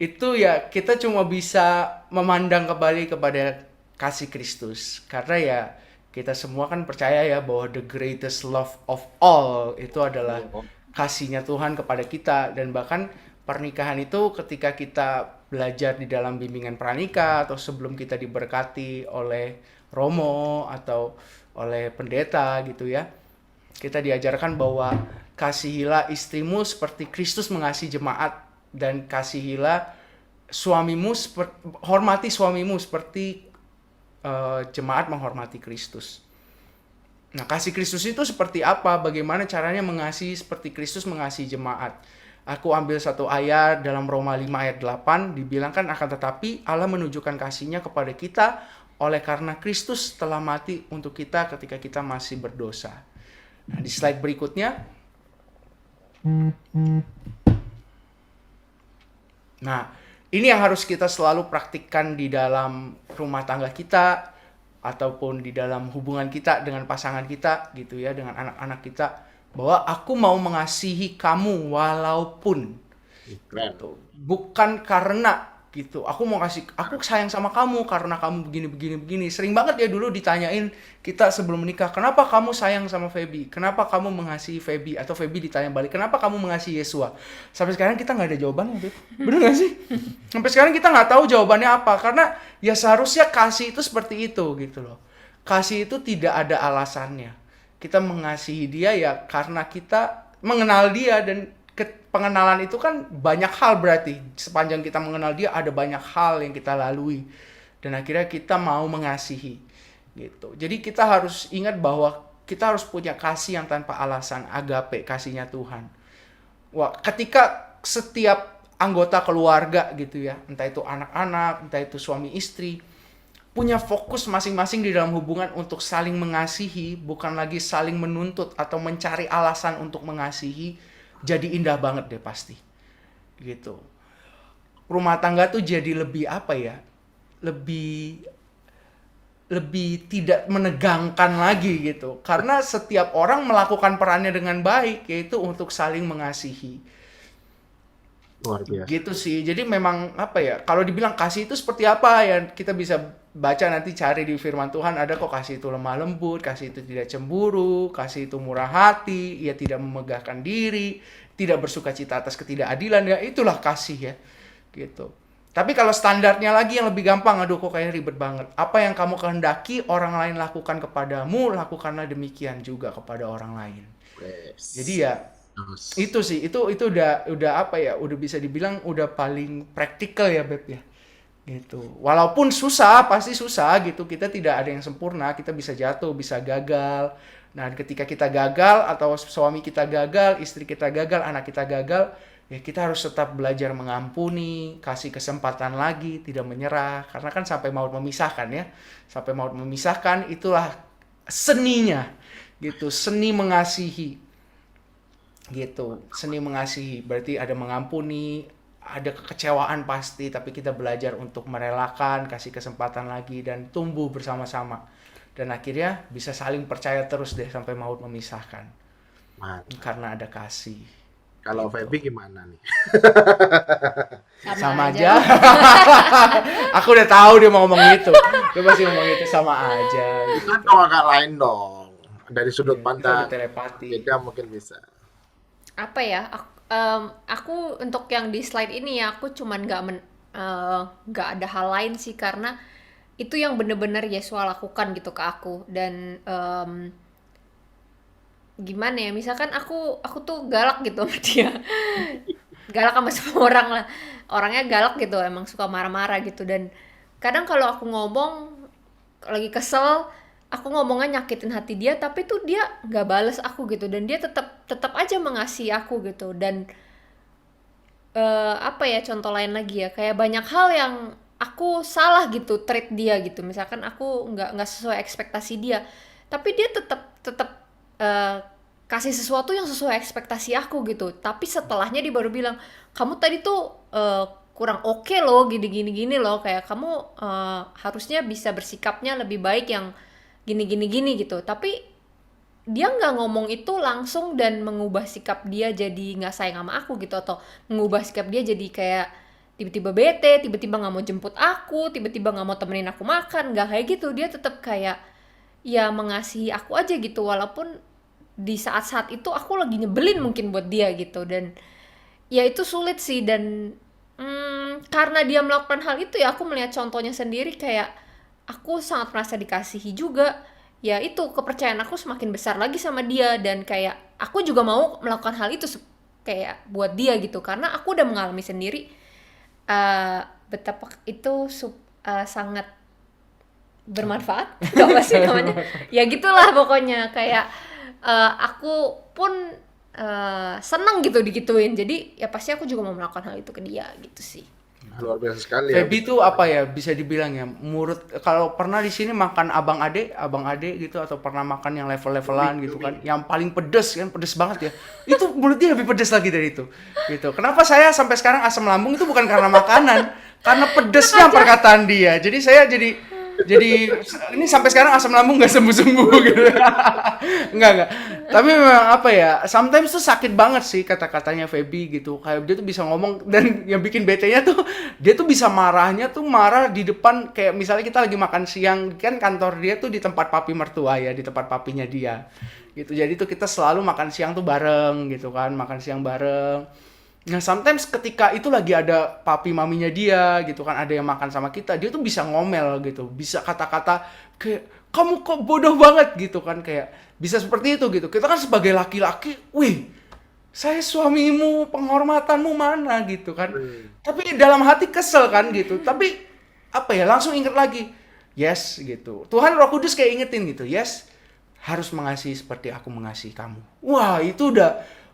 itu ya kita cuma bisa memandang kembali kepada kasih Kristus. Karena ya kita semua kan percaya ya bahwa the greatest love of all itu adalah kasihnya Tuhan kepada kita. Dan bahkan pernikahan itu ketika kita belajar di dalam bimbingan pranikah atau sebelum kita diberkati oleh Romo atau oleh pendeta gitu ya, kita diajarkan bahwa kasihilah istrimu seperti Kristus mengasihi jemaat, dan kasihilah suamimu hormati suamimu seperti jemaat menghormati Kristus. Nah, kasih Kristus itu seperti apa? Bagaimana caranya mengasihi seperti Kristus mengasihi jemaat? Aku ambil satu ayat dalam Roma 5 ayat 8, dibilangkan akan tetapi Allah menunjukkan kasihnya kepada kita oleh karena Kristus telah mati untuk kita ketika kita masih berdosa. Nah, di slide berikutnya. Nah, ini yang harus kita selalu praktikkan di dalam rumah tangga kita ataupun di dalam hubungan kita dengan pasangan kita gitu ya, dengan anak-anak kita, bahwa aku mau mengasihi kamu walaupun gitu. Bukan karena gitu. Aku sayang sama kamu karena kamu begini. Sering banget ya dulu ditanyain kita sebelum menikah, kenapa kamu sayang sama Feby? Kenapa kamu mengasihi Feby? Atau Feby ditanya balik, kenapa kamu mengasihi Yesua? Sampai sekarang kita nggak ada jawabannya, Beb. Bener nggak sih? Sampai sekarang kita nggak tahu jawabannya apa. Karena ya seharusnya kasih itu seperti itu gitu loh. Kasih itu tidak ada alasannya. Kita mengasihi dia ya karena kita mengenal dia, dan pengenalan itu kan banyak hal, berarti sepanjang kita mengenal dia ada banyak hal yang kita lalui dan akhirnya kita mau mengasihi gitu. Jadi kita harus ingat bahwa kita harus punya kasih yang tanpa alasan, agape, kasihnya Tuhan. Wah, ketika setiap anggota keluarga gitu ya, entah itu anak-anak, entah itu suami istri, punya fokus masing-masing di dalam hubungan untuk saling mengasihi, bukan lagi saling menuntut atau mencari alasan untuk mengasihi, jadi indah banget deh pasti gitu. Rumah tangga tuh jadi lebih apa ya, lebih tidak menegangkan lagi gitu, karena setiap orang melakukan perannya dengan baik, yaitu untuk saling mengasihi. Luar biasa. Gitu sih. Jadi memang apa ya, kalau dibilang kasih itu seperti apa ya, kita bisa baca nanti, cari di firman Tuhan, ada kok kasih itu lemah lembut, kasih itu tidak cemburu, kasih itu murah hati, ia tidak memegahkan diri, tidak bersuka cita atas ketidakadilan, ya itulah kasih ya gitu. Tapi kalau standarnya lagi yang lebih gampang, aduh kok kayak ribet banget. Apa yang kamu kehendaki orang lain lakukan kepadamu, lakukanlah demikian juga kepada orang lain. Jadi ya itu sih, itu udah apa ya, udah bisa dibilang udah paling praktikal ya Beb ya gitu. Walaupun susah, pasti susah gitu, kita tidak ada yang sempurna, kita bisa jatuh, bisa gagal. Nah ketika kita gagal, atau suami kita gagal, istri kita gagal, anak kita gagal, ya kita harus tetap belajar mengampuni, kasih kesempatan lagi, tidak menyerah, karena kan sampai maut memisahkan ya, sampai maut memisahkan, itulah seninya gitu, seni mengasihi gitu. Seni mengasihi berarti ada mengampuni, ada kekecewaan pasti, tapi kita belajar untuk merelakan, kasih kesempatan lagi, dan tumbuh bersama-sama, dan akhirnya bisa saling percaya terus deh sampai maut memisahkan. Mantap. Karena ada kasih. Kalau Feby gimana nih? Sama aja. Aku udah tahu dia mau ngomong gitu. Dia pasti ngomong itu, sama aja. Kan dong agak lain dong. Dari sudut pandang telepati. beda mungkin bisa. Apa ya? Aku untuk yang di slide ini ya, aku cuman nggak ada hal lain sih, karena itu yang bener-bener Yesua lakukan gitu ke aku. Dan gimana ya, misalkan aku tuh galak gitu sama dia. Galak sama semua orang lah, orangnya galak gitu, emang suka marah-marah gitu. Dan kadang kalau aku ngomong lagi kesel, aku ngomongnya nyakitin hati dia, tapi tuh dia nggak bales aku gitu, dan dia tetap aja mengasihi aku gitu. Dan apa ya, contoh lain lagi ya, kayak banyak hal yang aku salah gitu treat dia gitu, misalkan aku nggak sesuai ekspektasi dia, tapi dia tetap tetap eh, kasih sesuatu yang sesuai ekspektasi aku gitu, tapi setelahnya dia baru bilang, kamu tadi tuh kurang oke loh, gini gini gini loh, kayak kamu harusnya bisa bersikapnya lebih baik yang gini gini gini gitu, tapi dia nggak ngomong itu langsung dan mengubah sikap dia jadi nggak sayang sama aku gitu, atau mengubah sikap dia jadi kayak tiba-tiba bete, tiba-tiba nggak mau jemput aku, tiba-tiba nggak mau temenin aku makan, nggak kayak gitu. Dia tetap kayak ya mengasihi aku aja gitu, walaupun di saat-saat itu aku lagi nyebelin mungkin buat dia gitu. Dan ya itu sulit sih, dan karena dia melakukan hal itu ya aku melihat contohnya sendiri, kayak aku sangat merasa dikasihi juga. Ya itu kepercayaan aku semakin besar lagi sama dia, dan kayak aku juga mau melakukan hal itu kayak buat dia gitu, karena aku udah mengalami sendiri eh, betapa itu sangat bermanfaat. Apa sih namanya, ya gitulah pokoknya, kayak aku pun seneng gitu digituin, jadi ya pasti aku juga mau melakukan hal itu ke dia gitu sih. Luar biasa sekali ya. Feby tuh apa ya, bisa dibilang ya, kalau pernah di sini makan abang ade gitu, atau pernah makan yang level-levelan gitu kan, yang paling pedes kan, pedes banget ya, itu mulut dia lebih pedes lagi dari itu gitu. Kenapa saya sampai sekarang asam lambung itu bukan karena makanan, karena pedesnya perkataan dia. Jadi saya jadi ini sampai sekarang asam lambung nggak sembuh-sembuh gitu. Enggak. Tapi memang apa ya, sometimes tuh sakit banget sih kata-katanya Feby gitu. Kayak dia tuh bisa ngomong, dan yang bikin bete-nya tuh dia tuh bisa marah di depan, kayak misalnya kita lagi makan siang kan, kantor dia tuh di tempat papi mertua ya, di tempat papinya dia. Gitu. Jadi tuh kita selalu makan siang tuh bareng gitu kan, makan siang bareng. Nah, sometimes ketika itu lagi ada papi maminya dia gitu kan, ada yang makan sama kita, dia tuh bisa ngomel gitu, bisa kata-kata kayak kamu kok bodoh banget gitu kan, kayak bisa seperti itu gitu. Kita kan sebagai laki-laki, wih, saya suamimu, penghormatanmu mana gitu kan. Tapi dalam hati kesel kan gitu. Tapi apa ya, langsung inget lagi, yes gitu. Tuhan Roh Kudus kayak ingetin gitu, yes, harus mengasihi seperti aku mengasihi kamu. Wah, itu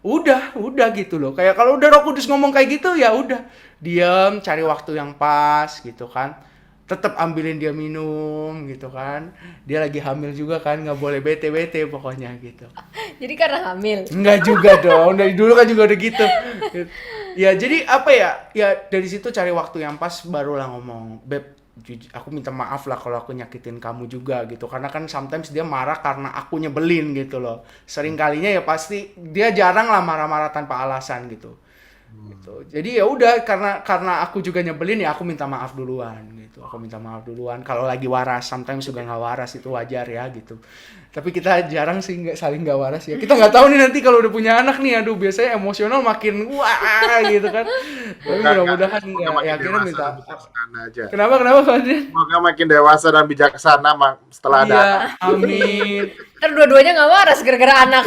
udah gitu loh. Kayak kalau udah Roh Kudus ngomong kayak gitu, ya udah, diam, cari waktu yang pas gitu kan. Tetap ambilin dia minum gitu kan. Dia lagi hamil juga kan, nggak boleh bete-bete pokoknya gitu. Jadi karena hamil. Enggak juga dong, dari dulu kan juga udah gitu. Ya jadi apa ya, ya dari situ cari waktu yang pas, barulah ngomong, Beb, aku minta maaf lah kalau aku nyakitin kamu juga gitu, karena kan sometimes dia marah karena aku nyebelin gitu loh. Sering kalinya ya pasti dia jarang lah marah-marah tanpa alasan gitu. Gitu. Jadi ya udah, karena aku juga nyebelin, ya aku minta maaf duluan gitu. Aku minta maaf duluan kalau lagi waras, sometimes juga nggak waras, itu wajar ya gitu. Tapi kita jarang sih saling nggak waras ya. Kita nggak tahu nih nanti kalau udah punya anak nih, aduh biasanya emosional makin wah gitu kan. Tapi mudah-mudahan ya akhirnya minta. Aja. Kenapa Fadil? Semoga makin dewasa dan bijaksana setelah ada. Iya, amin. Ntar dua-duanya nggak waras gara-gara anak.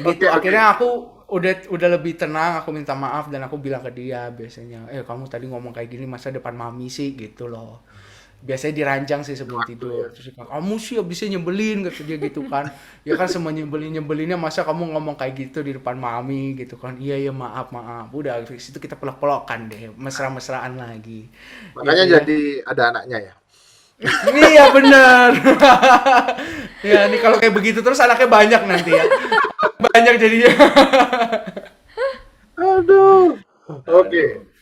Gitu. Akhirnya aku udah lebih tenang, aku minta maaf dan aku bilang ke dia biasanya, kamu tadi ngomong kayak gini masa depan mami sih gitu loh. Biasanya diranjang sih sebelum tidur. Terus kamu sih abisnya nyebelin kata dia gitu kan. Ya kan semua nyebelinnya masa kamu ngomong kayak gitu di depan mami gitu kan. Iya maaf. Udah dari situ kita pelok-pelokan deh, mesra-mesraan lagi. Makanya gitu, jadi ada anaknya ya. Iya bener. Ya nih kalau kayak begitu terus anaknya banyak nanti ya. Banyak jadinya. Aduh. Oke.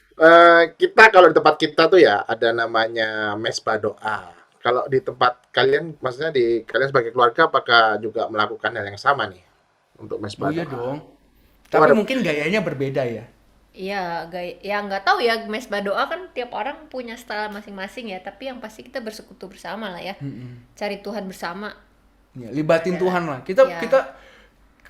Kita kalau di tempat kita tuh ya ada namanya mesbah doa. Kalau di tempat kalian, maksudnya di kalian sebagai keluarga, apakah juga melakukan hal yang sama nih untuk mesbah doa? Iya dong. Tapi mungkin gayanya berbeda ya. Iya, ya nggak tahu ya, mesbah doa kan tiap orang punya style masing-masing ya. Tapi yang pasti kita bersekutu bersama lah ya. Cari Tuhan bersama. Ya, libatin Tuhan lah. Kita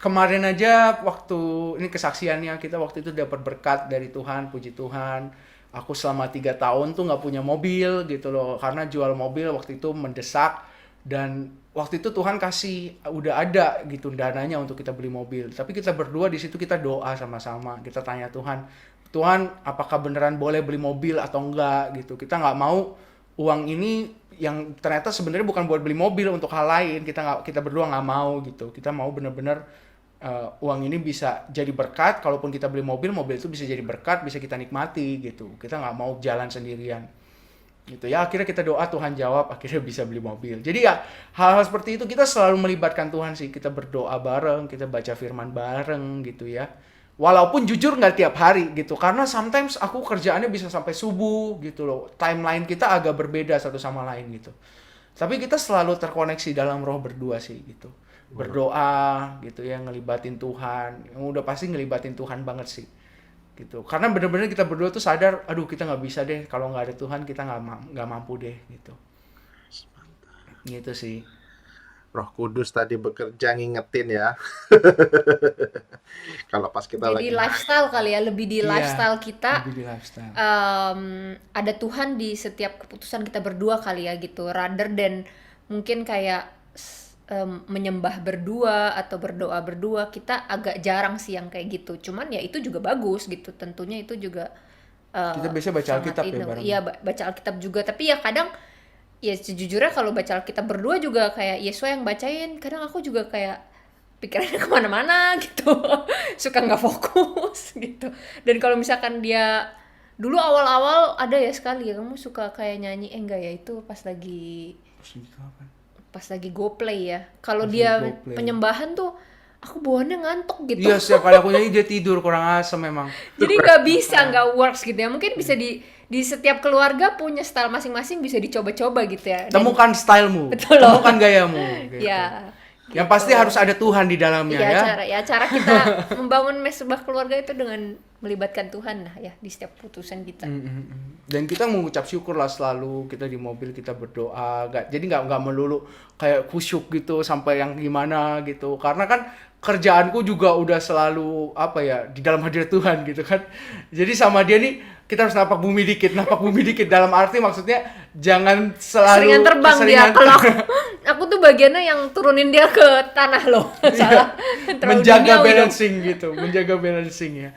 kemarin aja waktu ini kesaksiannya, kita waktu itu dapat berkat dari Tuhan, puji Tuhan. Aku selama 3 tahun tuh nggak punya mobil gitu loh, karena jual mobil waktu itu mendesak, dan waktu itu Tuhan kasih udah ada gitu dananya untuk kita beli mobil. Tapi kita berdua di situ kita doa sama-sama, kita tanya Tuhan apakah beneran boleh beli mobil atau enggak gitu. Kita nggak mau uang ini yang ternyata sebenarnya bukan buat beli mobil, untuk hal lain. Kita berdua nggak mau gitu. Kita mau bener-bener uang ini bisa jadi berkat. Kalaupun kita beli mobil, mobil itu bisa jadi berkat, bisa kita nikmati gitu. Kita nggak mau jalan sendirian gitu ya. Akhirnya kita doa, Tuhan jawab, akhirnya bisa beli mobil. Jadi ya hal-hal seperti itu kita selalu melibatkan Tuhan sih. Kita berdoa bareng, kita baca firman bareng gitu ya. Walaupun jujur nggak tiap hari gitu, karena sometimes aku kerjaannya bisa sampai subuh gitu loh. Timeline kita agak berbeda satu sama lain gitu. Tapi kita selalu terkoneksi dalam roh berdua sih gitu. Berdoa gitu ya, ngelibatin Tuhan. Yang udah pasti ngelibatin Tuhan banget sih. Gitu. Karena benar-benar kita berdua tuh sadar, aduh kita nggak bisa deh kalau nggak ada Tuhan, kita nggak mampu deh gitu. Gitu sih. Roh Kudus tadi bekerja ngingetin ya. Kalau pas kita Jadi lagi lifestyle kali ya, lebih di Iya, lifestyle kita. lebih di lifestyle. Ada Tuhan di setiap keputusan kita berdua kali ya gitu, rather than mungkin kayak menyembah berdua atau berdoa berdua. Kita agak jarang sih yang kayak gitu, cuman ya itu juga bagus gitu, tentunya itu juga Kita biasanya baca sangat Alkitab ya ini. bareng. Iya, baca Alkitab juga, tapi ya kadang ya sejujurnya kalau baca Alkitab berdua juga kayak Yesua yang bacain, kadang aku juga kayak pikirannya kemana-mana gitu, suka nggak fokus gitu. Dan kalau misalkan dia dulu awal-awal ada ya sekali ya kamu suka kayak nyanyi, enggak ya itu pas lagi GoPlay ya. Kalau Pas dia lagi GoPlay. penyembahan tuh aku bawaannya ngantuk gitu. Iya, setiap kali aku nyanyi dia tidur, kurang asem memang. Jadi nggak bisa, nggak works gitu ya. Mungkin bisa di setiap keluarga punya style masing-masing, bisa dicoba-coba gitu ya. Dan Temukan stylemu, Betul loh. temukan gayamu. Gitu. ya Yang pasti harus ada Tuhan di dalamnya ya. cara kita membangun sebuah keluarga itu dengan melibatkan Tuhan lah ya di setiap putusan kita. Dan kita mengucap syukur lah selalu, kita di mobil kita berdoa, jadi nggak melulu kayak kusyuk gitu sampai yang gimana gitu. Karena kan kerjaanku juga udah selalu apa ya di dalam hadirat Tuhan gitu kan. Jadi sama dia nih kita harus napak bumi dikit dalam arti maksudnya jangan selalu Keseringan terbang dia. keseringan Kalau aku tuh bagiannya yang turunin dia ke tanah loh. Salah. Terlalu menjaga duniawi dong. balancing gitu, menjaga balancing ya.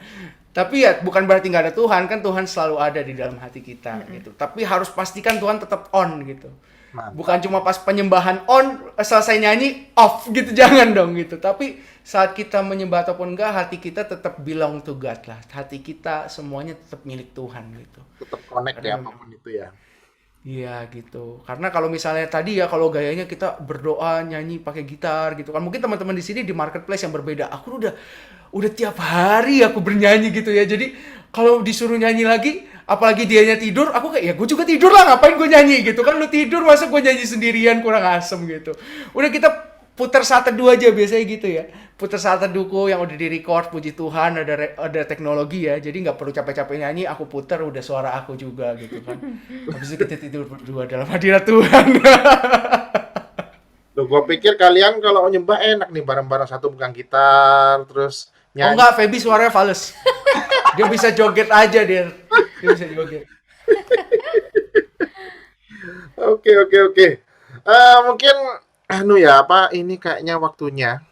Tapi ya bukan berarti nggak ada Tuhan, kan Tuhan selalu ada di dalam hati kita gitu. Tapi harus pastikan Tuhan tetap on gitu. Mantap. Bukan cuma pas penyembahan on, selesai nyanyi off gitu, jangan dong gitu. Tapi saat kita menyembah ataupun enggak, hati kita tetap belong to God lah. Hati kita semuanya tetap milik Tuhan gitu. tetap connect ya Karena apapun itu ya. Iya gitu. Karena kalau misalnya tadi ya kalau gayanya kita berdoa nyanyi pakai gitar gitu kan. Mungkin teman-teman di sini di marketplace yang berbeda. Aku udah tiap hari aku bernyanyi gitu ya. Jadi kalau disuruh nyanyi lagi, apalagi dianya tidur, aku kayak ya gue juga tidur lah, ngapain gue nyanyi gitu kan. Lu tidur masa gue nyanyi sendirian, kurang asem gitu. Udah kita putar saat teduh aja biasanya gitu ya. Putar saat teduhku yang udah di-record, puji Tuhan ada teknologi ya. Jadi nggak perlu capek-capek nyanyi, aku putar udah suara aku juga gitu kan. Habis itu kita tidur berdua dalam hadirat Tuhan. Loh, gue pikir kalian kalau nyembah enak nih bareng-bareng satu pegang gitar terus Oh nyanyi. enggak, Feby suaranya fals. Dia bisa joget aja dia. Dia bisa joget. Oke. Mungkin ini kayaknya waktunya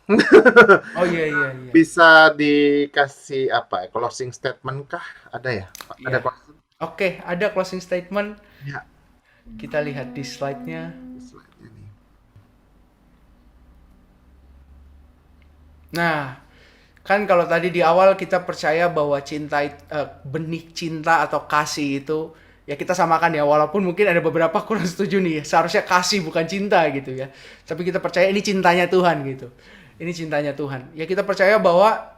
Oh iya. bisa dikasih closing statement kah? Ada ya? Ada Iya. closing Oke, ada closing statement. ya. Kita lihat di slide-nya. Slide-nya nih. Nah, kan kalau tadi di awal kita percaya bahwa benih cinta atau kasih itu ya kita samakan ya, walaupun mungkin ada beberapa kurang setuju nih, seharusnya kasih bukan cinta gitu ya. Tapi kita percaya ini cintanya Tuhan gitu. Ini cintanya Tuhan. Ya kita percaya bahwa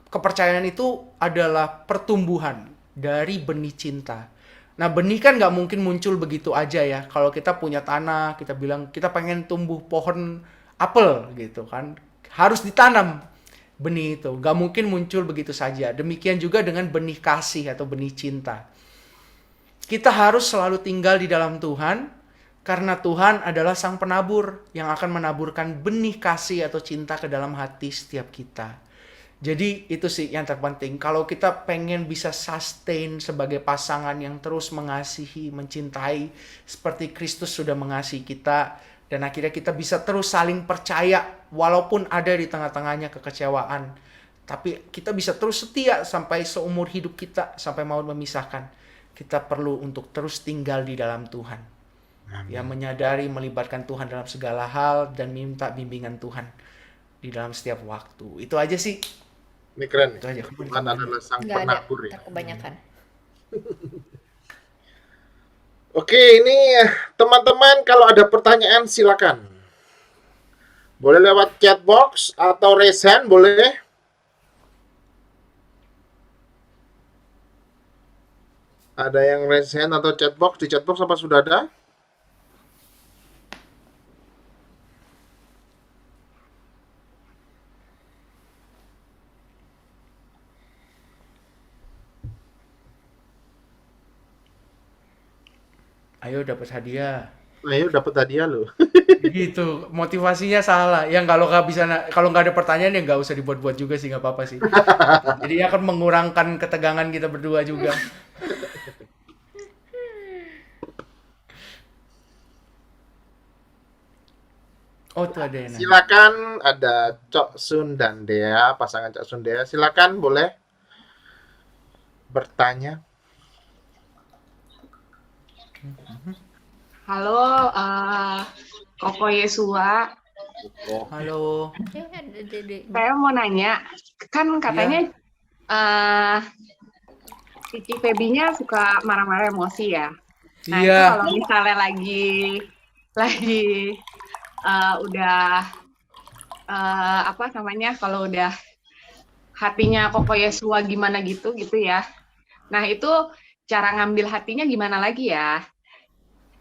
kepercayaan itu adalah pertumbuhan dari benih cinta. Nah benih kan nggak mungkin muncul begitu aja ya. Kalau kita punya tanah, kita bilang kita pengen tumbuh pohon apel gitu kan, harus ditanam benih itu. Nggak mungkin muncul begitu saja. Demikian juga dengan benih kasih atau benih cinta. Kita harus selalu tinggal di dalam Tuhan, karena Tuhan adalah sang penabur yang akan menaburkan benih kasih atau cinta ke dalam hati setiap kita. Jadi itu sih yang terpenting. Kalau kita pengen bisa sustain sebagai pasangan yang terus mengasihi, mencintai seperti Kristus sudah mengasihi kita, dan akhirnya kita bisa terus saling percaya walaupun ada di tengah-tengahnya kekecewaan. Tapi kita bisa terus setia sampai seumur hidup kita, sampai maut memisahkan. Kita perlu untuk terus tinggal di dalam Tuhan. Amin. Ya, menyadari, melibatkan Tuhan dalam segala hal dan minta bimbingan Tuhan. di dalam setiap waktu. Itu aja sih. Ini keren nih. Itu aja. Tuhan adalah sang Nggak ada, penabur ya. ntar kebanyakan. Oke, ini teman-teman kalau ada pertanyaan silakan. Boleh lewat chat box atau raise hand, boleh. Ada yang raise hand atau chat box? Di chat box apa sudah ada? Ayo dapat hadiah. Ayo dapat hadiah loh. Gitu, motivasinya salah. Yang kalau nggak ada pertanyaan ya nggak usah dibuat-buat juga sih, nggak apa-apa sih. Jadi akan mengurangkan ketegangan kita berdua juga. Oh tuh ada yang nanya. Silakan, ada Cok Sun dan Dea, pasangan Cok Sun Dea. Silakan, boleh bertanya. Halo, Koko Yesua. Halo. Ya, Dede. Saya mau nanya, kan katanya Cici Febinya suka marah-marah emosi ya. Nah, itu Iya. kalau misalnya lagi udah apa namanya? Kalau udah hatinya Koko Yesua gimana gitu ya. Nah, itu cara ngambil hatinya gimana lagi ya?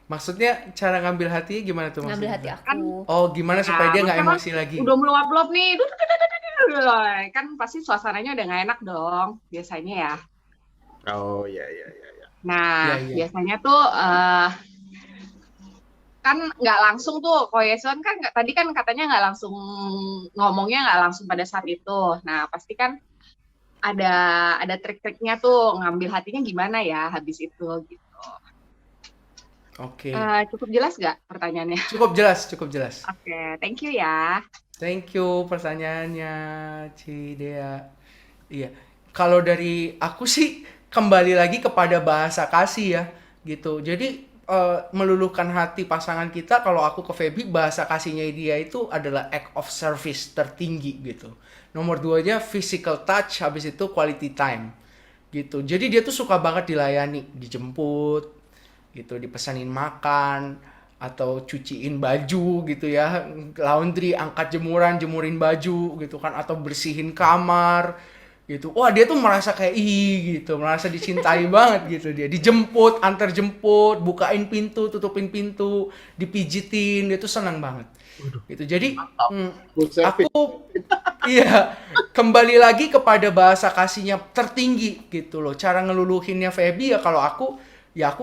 Maksudnya cara ngambil hati gimana tuh Ngambil maksudnya? hati aku. Oh, gimana supaya dia nggak maksudnya emosi lagi? udah meluap-luap nih, kan pasti suasananya udah nggak enak dong biasanya ya. Oh, ya. Nah, Iya, iya. biasanya tuh kan nggak langsung tuh, Koyeson kan tadi kan katanya nggak langsung ngomongnya nggak langsung pada saat itu. Nah, pasti kan ada trik-triknya tuh ngambil hatinya gimana ya habis itu gitu. Oke. Cukup jelas nggak pertanyaannya? Cukup jelas. Oke, thank you ya. Thank you pertanyaannya, Cidea. Iya. Kalau dari aku sih kembali lagi kepada bahasa kasih ya, gitu. Jadi meluluhkan hati pasangan kita, kalau aku ke Feby, bahasa kasihnya dia itu adalah act of service tertinggi gitu. Nomor 2-nya physical touch, habis itu quality time gitu. Jadi dia tuh suka banget dilayani, dijemput gitu, dipesanin makan atau cuciin baju gitu ya, laundry, angkat jemurin baju gitu kan, atau bersihin kamar gitu. Wah, dia tuh merasa kayak gitu, merasa dicintai banget gitu. Dia dijemput, antar jemput, bukain pintu, tutupin pintu, dipijitin, dia tuh senang banget gitu. Jadi Full service. aku iya, kembali lagi kepada bahasa kasihnya tertinggi gitu loh. Cara ngeluluhinnya Feby ya, kalau aku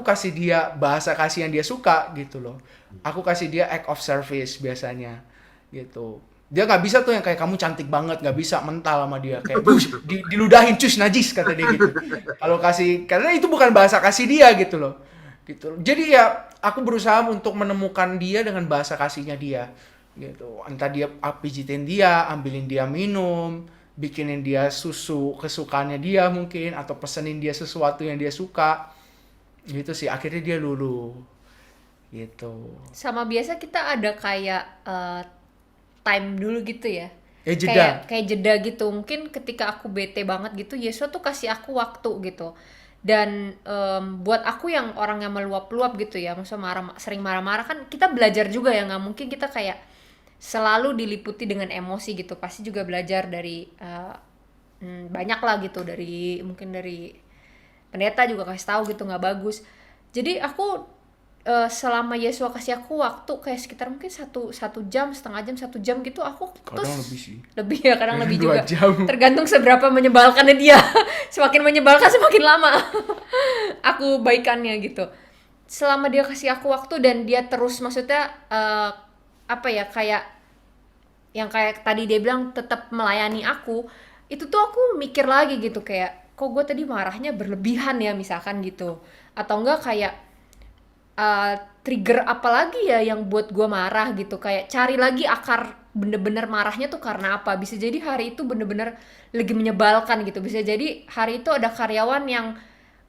kasih dia bahasa kasih yang dia suka gitu loh. Aku kasih dia act of service biasanya gitu. Dia nggak bisa tuh yang kayak kamu cantik banget, nggak bisa, mental sama dia kayak diludahin cus najis kata dia gitu. Kalau kasih, karena itu bukan bahasa kasih dia gitu loh. Gitu. Jadi ya aku berusaha untuk menemukan dia dengan bahasa kasihnya dia gitu. Entah dia pijitin dia, ambilin dia minum, bikinin dia susu kesukaannya dia mungkin, atau pesenin dia sesuatu yang dia suka. Gitu sih, akhirnya dia luluh gitu. Sama biasa kita ada kayak time dulu gitu ya. Jeda. Kayak jeda gitu. Mungkin ketika aku bete banget gitu, Yesua tuh kasih aku waktu gitu. Dan buat aku yang orang yang meluap-luap gitu ya, maksudnya sering marah-marah, kan kita belajar juga ya, nggak mungkin kita kayak selalu diliputi dengan emosi gitu. Pasti juga belajar dari banyak lah gitu, mungkin dari pendeta juga kasih tahu gitu nggak bagus. Jadi aku selama Yesua kasih aku waktu kayak sekitar mungkin satu jam, setengah jam, 1 jam gitu, aku Kadang lebih sih. lebih ya, kadang lebih 2 juga. jam. Tergantung seberapa menyebalkannya dia. Semakin menyebalkan semakin lama aku baikannya gitu. Selama dia kasih aku waktu dan dia terus, maksudnya apa ya, kayak yang kayak tadi dia bilang tetap melayani aku, itu tuh aku mikir lagi gitu, kayak kok gue tadi marahnya berlebihan ya misalkan gitu, atau enggak kayak trigger apa lagi ya yang buat gue marah gitu, kayak cari lagi akar bener-bener marahnya tuh karena apa. Bisa jadi hari itu bener-bener lagi menyebalkan gitu, bisa jadi hari itu ada karyawan yang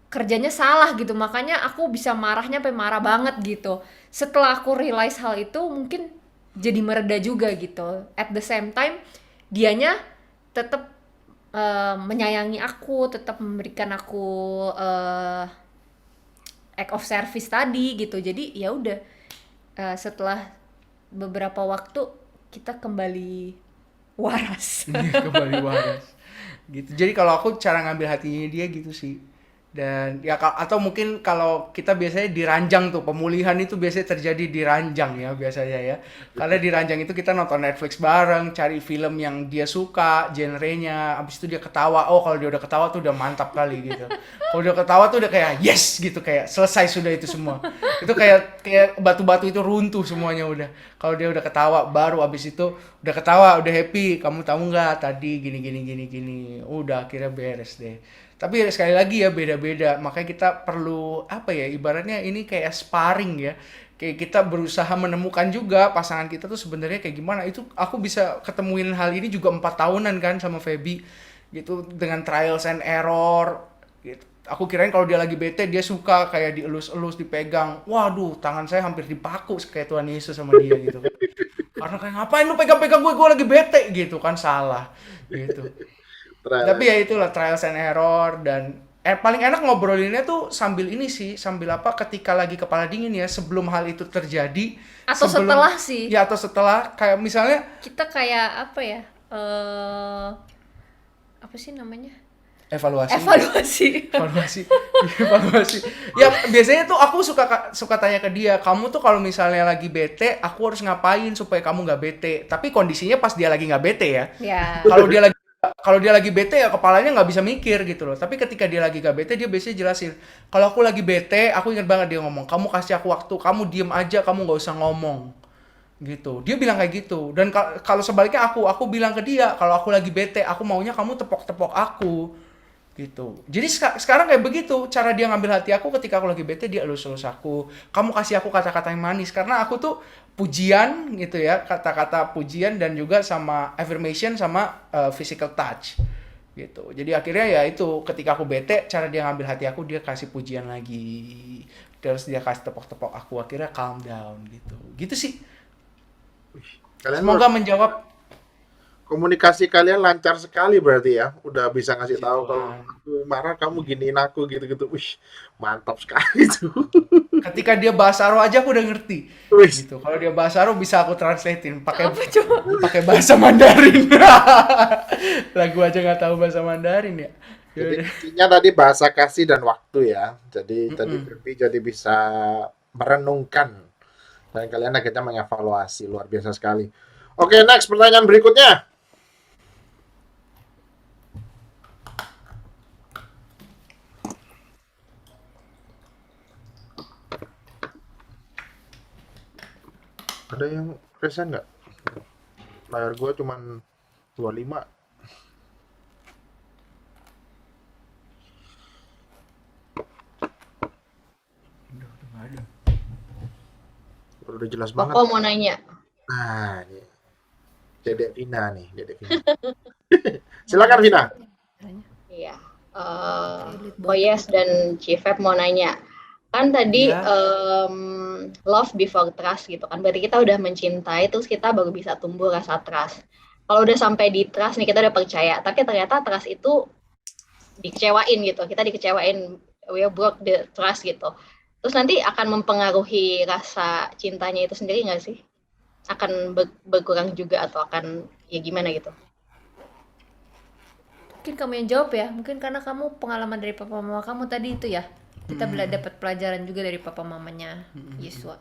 kerjanya salah gitu, makanya aku bisa marahnya sampai marah banget gitu. Setelah aku realize hal itu, mungkin jadi mereda juga gitu. At the same time dianya tetap menyayangi aku, tetap memberikan aku act of service tadi gitu. Jadi ya udah, setelah beberapa waktu kita kembali waras. Kembali waras gitu. Jadi kalau aku cara ngambil hatinya dia gitu sih. Dan ya atau mungkin kalau kita biasanya di ranjang tuh, pemulihan itu biasanya terjadi di ranjang ya biasanya ya. Karena di ranjang itu kita nonton Netflix bareng, cari film yang dia suka, genrenya, abis itu dia ketawa. Oh, kalau dia udah ketawa tuh udah mantap kali gitu. Kalau udah ketawa tuh udah kayak yes gitu, kayak selesai sudah itu semua. Itu kayak batu-batu itu runtuh semuanya udah. Kalau dia udah ketawa, baru abis itu udah ketawa, udah happy. Kamu tahu nggak tadi gini. Udah akhirnya beres deh. Tapi sekali lagi ya beda-beda, makanya kita perlu apa ya, ibaratnya ini kayak sparring ya, kayak kita berusaha menemukan juga pasangan kita tuh sebenarnya kayak gimana. Itu aku bisa ketemuin hal ini juga 4 tahunan kan sama Feby gitu, dengan trials and error gitu. Aku kirain kalau dia lagi bete dia suka kayak dielus-elus, dipegang, waduh tangan saya hampir dipaku kayak Tuhan Yesus sama dia gitu. Karena kayak ngapain lu pegang-pegang gue lagi bete gitu kan, salah gitu. Tapi ya itulah trials and error. Dan paling enak ngobrolinnya tuh sambil ini sih, sambil apa, ketika lagi kepala dingin ya, sebelum hal itu terjadi Atau setelah sih. Ya atau setelah, kayak misalnya Kita kayak apa ya, apa sih namanya, evaluasi. Ya biasanya tuh aku suka tanya ke dia, kamu tuh kalau misalnya lagi bete aku harus ngapain supaya kamu nggak bete. Tapi kondisinya pas dia lagi nggak bete ya. Kalau dia lagi bete ya kepalanya nggak bisa mikir gitu loh. Tapi ketika dia lagi gak bete, dia biasanya jelasin, kalau aku lagi bete, aku ingat banget dia ngomong, kamu kasih aku waktu, kamu diem aja, kamu nggak usah ngomong gitu. Dia bilang kayak gitu. Dan kalau sebaliknya aku bilang ke dia, kalau aku lagi bete, aku maunya kamu tepok-tepok aku gitu. Jadi sekarang kayak begitu cara dia ngambil hati aku. Ketika aku lagi bete, dia elus-elus aku, kamu kasih aku kata-kata yang manis. Karena aku tuh pujian gitu ya, kata-kata pujian dan juga sama affirmation sama physical touch gitu. Jadi akhirnya ya itu, ketika aku bete, cara dia ngambil hati aku, dia kasih pujian lagi, terus dia kasih tepok-tepok aku, akhirnya calm down gitu sih. Semoga menjawab. Komunikasi kalian lancar sekali berarti ya. Udah bisa ngasih tahu kalau aku marah kamu giniin aku gitu-gitu. Wih, mantap sekali tuh. Ketika dia bahasa Aro aja aku udah ngerti. Gitu. Kalau dia bahasa Aro bisa aku translatein pakai bahasa Mandarin. Lagu aja nggak tahu bahasa Mandarin ya. Jadi intinya tadi bahasa kasih dan waktu ya. Jadi tadi Feby jadi bisa merenungkan dan kalian akhirnya mengevaluasi. Luar biasa sekali. Oke, next pertanyaan berikutnya. Ada yang resign nggak? Layar gue cuman 25. Udah jelas banget. Koko mau nanya. Nah, ini. Dedek Vina nih, Dedek Vina. Silakan Vina. Iya. Koyes dan Cifep mau nanya. Kan tadi love before trust gitu kan. Berarti kita udah mencintai, terus kita baru bisa tumbuh rasa trust. Kalau udah sampai di trust nih, kita udah percaya. Tapi ternyata trust itu dikecewain gitu. Kita dikecewain, we broke the trust gitu. Terus nanti akan mempengaruhi rasa cintanya itu sendiri nggak sih? Akan berkurang juga atau akan ya gimana gitu? Mungkin kamu yang jawab ya. Mungkin karena kamu pengalaman dari papa mama kamu tadi itu ya. Kita dapat pelajaran juga dari papa mamanya Yesua.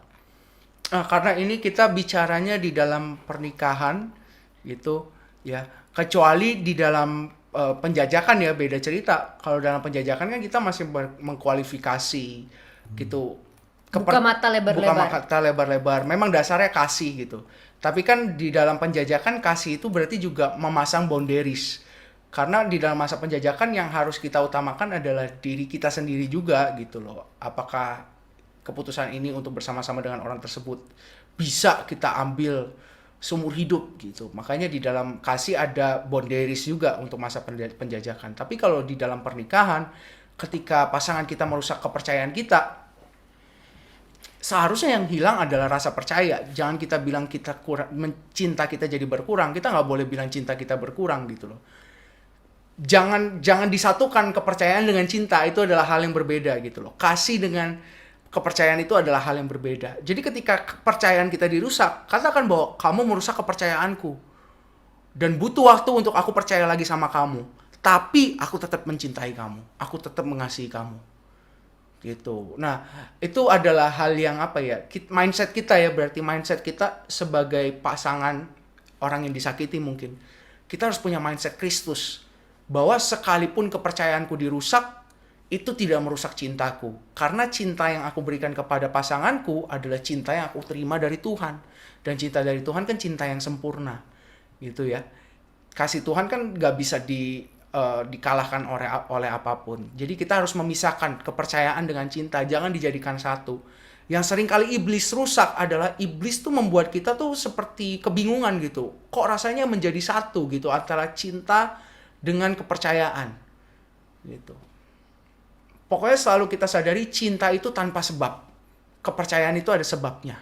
Karena ini kita bicaranya di dalam pernikahan gitu ya. Kecuali di dalam penjajakan ya beda cerita. Kalau dalam penjajakan kan kita masih mengkualifikasi gitu. Buka mata lebar-lebar. Memang dasarnya kasih gitu. Tapi kan di dalam penjajakan kasih itu berarti juga memasang boundaries. Karena di dalam masa penjajakan yang harus kita utamakan adalah diri kita sendiri juga gitu loh. Apakah keputusan ini untuk bersama-sama dengan orang tersebut bisa kita ambil seumur hidup gitu. Makanya di dalam kasih ada boundaries juga untuk masa penjajakan. Tapi kalau di dalam pernikahan, ketika pasangan kita merusak kepercayaan kita, seharusnya yang hilang adalah rasa percaya. Jangan kita bilang kita kurang, cinta kita jadi berkurang. Kita nggak boleh bilang cinta kita berkurang gitu loh. Jangan disatukan kepercayaan dengan cinta, itu adalah hal yang berbeda gitu loh. Kasih dengan kepercayaan itu adalah hal yang berbeda. Jadi ketika kepercayaan kita dirusak, katakan bahwa kamu merusak kepercayaanku dan butuh waktu untuk aku percaya lagi sama kamu. Tapi aku tetap mencintai kamu, aku tetap mengasihi kamu, gitu. Nah, itu adalah hal yang apa ya? Mindset kita ya, berarti mindset kita sebagai pasangan orang yang disakiti mungkin. Kita harus punya mindset Kristus, bahwa sekalipun kepercayaanku dirusak, itu tidak merusak cintaku. Karena cinta yang aku berikan kepada pasanganku adalah cinta yang aku terima dari Tuhan. Dan cinta dari Tuhan kan cinta yang sempurna, gitu ya. Kasih Tuhan kan gak bisa dikalahkan oleh apapun. Jadi kita harus memisahkan kepercayaan dengan cinta, jangan dijadikan satu. Yang sering kali iblis rusak adalah iblis tuh membuat kita tuh seperti kebingungan gitu. Kok rasanya menjadi satu gitu antara cinta dengan kepercayaan gitu. Pokoknya selalu kita sadari cinta itu tanpa sebab. Kepercayaan itu ada sebabnya.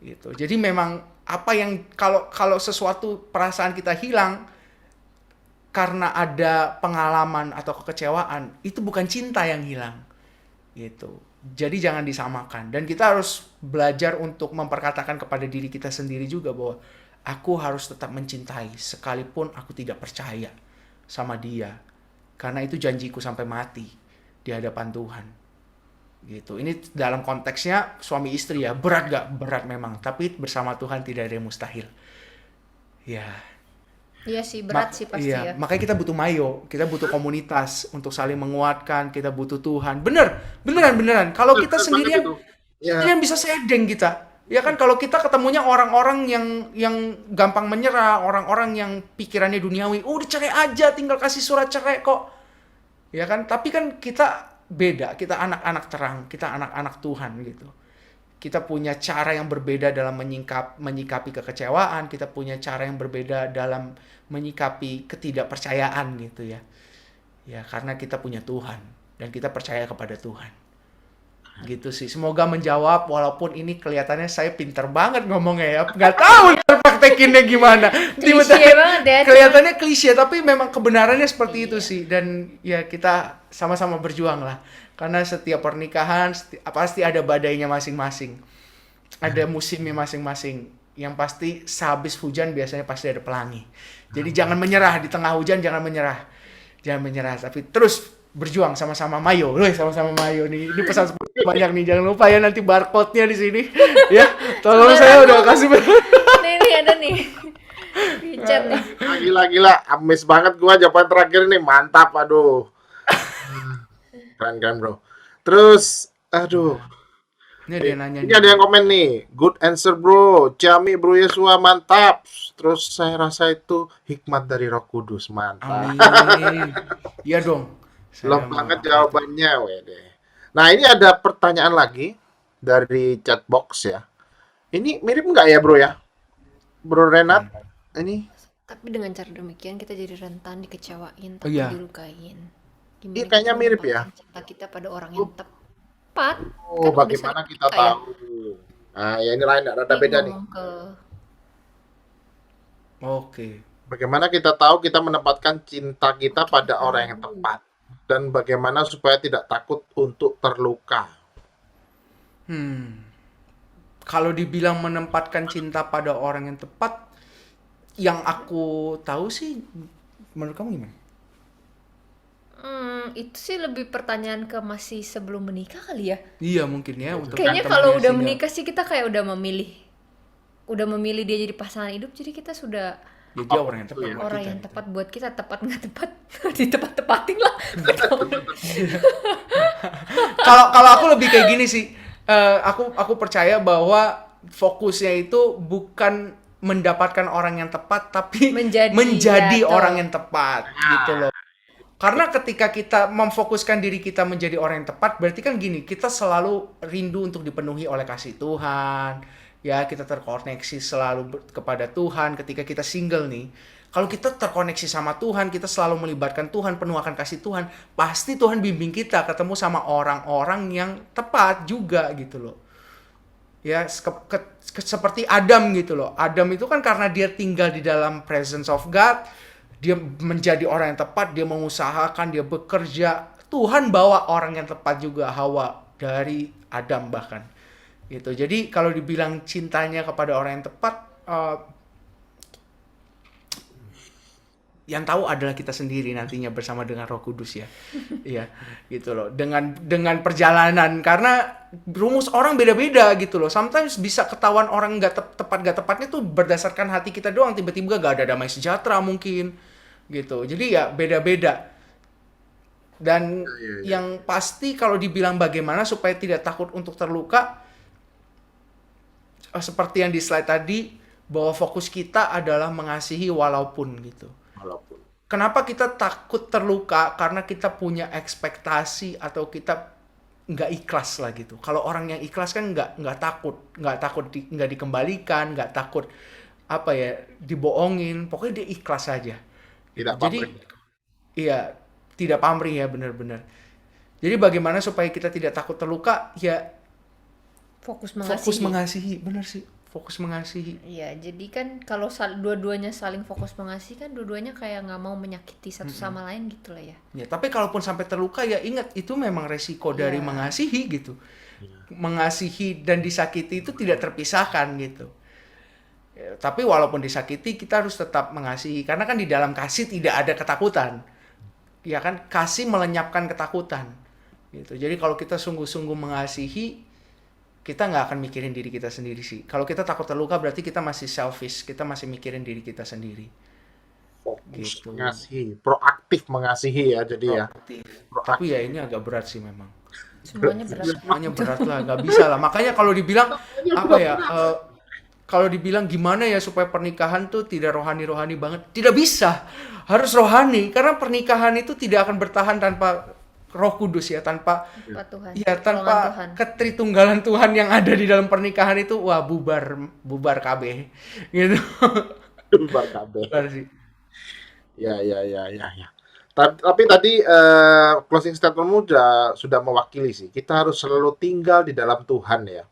Gitu. Jadi memang apa yang kalau sesuatu perasaan kita hilang karena ada pengalaman atau kekecewaan, itu bukan cinta yang hilang. Gitu. Jadi jangan disamakan. Dan kita harus belajar untuk memperkatakan kepada diri kita sendiri juga bahwa aku harus tetap mencintai sekalipun aku tidak percaya sama dia. Karena itu janjiku sampai mati di hadapan Tuhan. Gitu. Ini dalam konteksnya suami istri ya. Berat gak? Berat memang. Tapi bersama Tuhan tidak ada yang mustahil. Ya. Iya sih, berat sih pasti ya. Makanya kita butuh mayo, kita butuh komunitas untuk saling menguatkan, kita butuh Tuhan. Beneran. Kalau kita sendirian, yang bisa sedeng kita. Ya kan, kalau kita ketemunya orang-orang yang gampang menyerah, orang-orang yang pikirannya duniawi, udah cerai aja, tinggal kasih surat cerai kok. Ya kan, tapi kan kita beda, kita anak-anak terang, kita anak-anak Tuhan gitu. Kita punya cara yang berbeda dalam menyikapi kekecewaan, kita punya cara yang berbeda dalam menyikapi ketidakpercayaan gitu ya. Ya, karena kita punya Tuhan dan kita percaya kepada Tuhan. Gitu sih. Semoga menjawab, walaupun ini kelihatannya saya pinter banget ngomongnya ya. Nggak tahu praktekinnya gimana. Klise banget ya. Kelihatannya klise, tapi memang kebenarannya seperti itu sih. Dan ya kita sama-sama berjuang lah. Karena setiap pernikahan pasti ada badainya masing-masing. Ada musimnya masing-masing. Yang pasti sehabis hujan biasanya pasti ada pelangi. Jadi jangan menyerah di tengah hujan, jangan menyerah. Jangan menyerah, tapi terus berjuang sama-sama mayo. Sama-sama mayo nih. Ini pesan banyak nih, jangan lupa ya nanti barcode-nya di sini. Ya, tolong saya udah kasih. Nih ada nih. Richard nih. Gila, amis banget gua jawaban terakhir nih, mantap, aduh. Keren bro. Terus, aduh. Ini ada yang komen nih. Good answer bro. Jami bro Yesua mantap. Terus saya rasa itu hikmat dari Roh Kudus, mantap. Amin. Iya dong. Love banget jawabannya, wede. Nah ini ada pertanyaan lagi dari chatbox ya. Ini mirip nggak ya bro ya? Bro Renat? Ini? Tapi dengan cara demikian kita jadi rentan dikecewain, Oh, iya. dilukain. Ini kayaknya kita mirip ya. menempatkan cinta kita pada orang yang tepat. Oh, Kan bagaimana udah kita sering ya. tahu? Nah, ya ini lain, rada beda nih. Ngomong ke Oke. Bagaimana kita tahu kita menempatkan cinta kita pada orang yang tepat? Dan bagaimana supaya tidak takut untuk terluka? Kalau dibilang menempatkan cinta pada orang yang tepat, yang aku tahu sih, menurut kamu gimana? Itu sih lebih pertanyaan ke masih sebelum menikah kali ya. Iya mungkin ya untuk Kayaknya temannya kalau udah sehingga- menikah sih kita kayak udah memilih dia jadi pasangan hidup, jadi kita sudah Ya, dia orang yang tepat buat orang kita, yang gitu. tepat buat kita, tepat nggak tepat ditepat-tepatin lah. Kalau aku lebih kayak gini sih. Aku percaya bahwa fokusnya itu bukan mendapatkan orang yang tepat, tapi menjadi ya, orang yang tepat gitu loh. Karena ketika kita memfokuskan diri kita menjadi orang yang tepat, berarti kan gini, kita selalu rindu untuk dipenuhi oleh kasih Tuhan. Ya, kita terkoneksi selalu kepada Tuhan ketika kita single nih. Kalau kita terkoneksi sama Tuhan, kita selalu melibatkan Tuhan, penuh akan kasih Tuhan, pasti Tuhan bimbing kita ketemu sama orang-orang yang tepat juga gitu loh. Ya seperti Adam gitu loh. Adam itu kan karena dia tinggal di dalam presence of God, dia menjadi orang yang tepat, dia mengusahakan, dia bekerja. Tuhan bawa orang yang tepat juga, Hawa, dari Adam bahkan. Gitu. Jadi kalau dibilang cintanya kepada orang yang tepat, yang tahu adalah kita sendiri nantinya bersama dengan Roh Kudus ya. Iya, gitu loh. Dengan perjalanan, karena rumus orang beda-beda gitu loh. Sometimes bisa ketahuan orang gak tepatnya tuh berdasarkan hati kita doang, tiba-tiba gak ada damai sejahtera mungkin gitu. Jadi ya beda-beda. Dan yang pasti kalau dibilang bagaimana supaya tidak takut untuk terluka, seperti yang di slide tadi, bahwa fokus kita adalah mengasihi walaupun gitu. Kenapa kita takut terluka? Karena kita punya ekspektasi atau kita nggak ikhlas lah gitu. Kalau orang yang ikhlas kan nggak takut nggak dikembalikan, nggak takut apa ya dibohongin. Pokoknya dia ikhlas saja. Tidak Jadi pamrih. iya, tidak pamrih ya, benar-benar. Jadi bagaimana supaya kita tidak takut terluka? Ya Fokus fokus mengasihi. mengasihi, benar sih. Fokus mengasihi. Iya, jadi kan kalau dua-duanya saling fokus mengasihi kan dua-duanya kayak nggak mau menyakiti satu sama lain gitu lah ya. Ya, tapi kalaupun sampai terluka ya ingat itu memang resiko dari Iya. mengasihi gitu. Mengasihi dan disakiti itu tidak terpisahkan gitu. Ya, tapi walaupun disakiti kita harus tetap mengasihi karena kan di dalam kasih tidak ada ketakutan. Ya kan, kasih melenyapkan ketakutan. Gitu. Jadi kalau kita sungguh-sungguh mengasihi, kita nggak akan mikirin diri kita sendiri sih. Kalau kita takut terluka berarti kita masih selfish, kita masih mikirin diri kita sendiri. Fokus Gitu. mengasihi, proaktif mengasihi ya, jadi ya. Proaktif. Tapi ya ini agak berat sih memang. Semuanya berat. Semuanya berat lah, nggak bisa lah. Makanya kalau dibilang apa ya? Kalau dibilang gimana ya supaya pernikahan tuh tidak rohani-rohani banget, tidak bisa. Harus rohani karena pernikahan itu tidak akan bertahan tanpa Roh Kudus ya, tanpa Tuhan. ya Pertolongan tanpa Tuhan. ketritunggalan Tuhan yang ada di dalam pernikahan itu, wah bubar KB gitu. Bubar kabeh. Bubar sih. Ya. Tapi tadi closing statementmu sudah mewakili sih. Kita harus selalu tinggal di dalam Tuhan ya.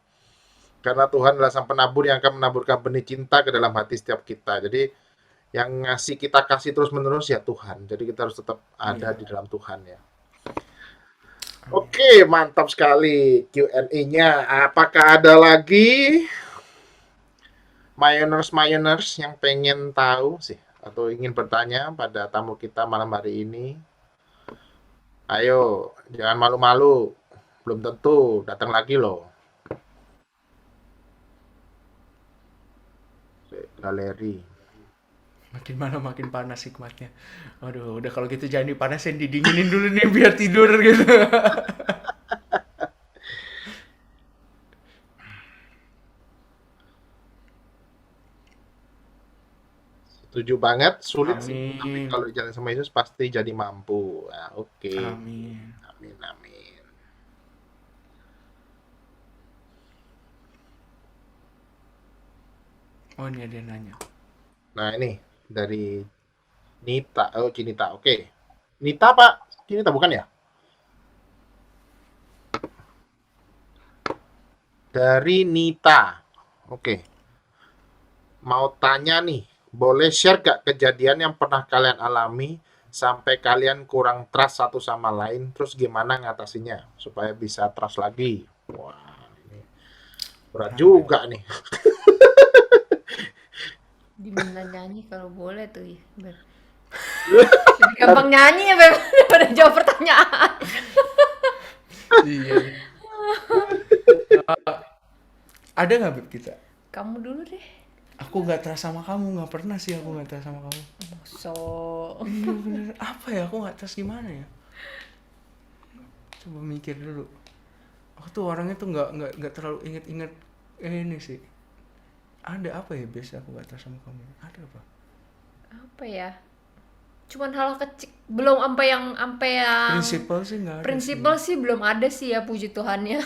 Karena Tuhan adalah sang penabur yang akan menaburkan benih cinta ke dalam hati setiap kita. Jadi yang ngasih kita kasih terus-menerus ya Tuhan. Jadi kita harus tetap ada di dalam Tuhan ya. Oke, mantap sekali Q&A-nya. Apakah ada lagi Mayoners yang pengen tahu sih atau ingin bertanya pada tamu kita malam hari ini? Ayo, jangan malu-malu. Belum tentu datang lagi loh. Galeri. Makin mana makin panas hikmatnya. Aduh, udah kalau gitu jangan dipanasin, didinginin dulu nih biar tidur gitu. Setuju banget, sulit sih. Tapi Amin. kalau jalan sama Yesus pasti jadi mampu. Nah, oke. Amin. Amin. Oh, ini ada yang nanya. Nah, ini dari Nita. Oh, Cinita. Oke. Nita, Pak. Cinita bukan ya? Dari Nita. Oke. Mau tanya nih, boleh share gak kejadian yang pernah kalian alami sampai kalian kurang trust satu sama lain, terus gimana ngatasinya supaya bisa trust lagi? Wah, ini berat juga nih. Dimana nyanyi kalau boleh tuh ya. Lebih gampang nyanyi ya Beb daripada jawab pertanyaan. Iya. Ada nggak Beb kita? Kamu dulu deh. Aku nggak trust sama kamu, nggak pernah sih aku nggak trust sama kamu. So, Iya bener, apa ya, aku nggak trust gimana ya? Coba mikir dulu. Aku tuh orangnya tuh nggak terlalu inget-inget ini sih. Ada apa ya biasa aku nggak trust sama kamu? Ada apa? apa ya? Cuman hal kecil, belum sampai yang Prinsipal sih nggak ada. prinsipal sih belum ada sih ya, puji Tuhannya.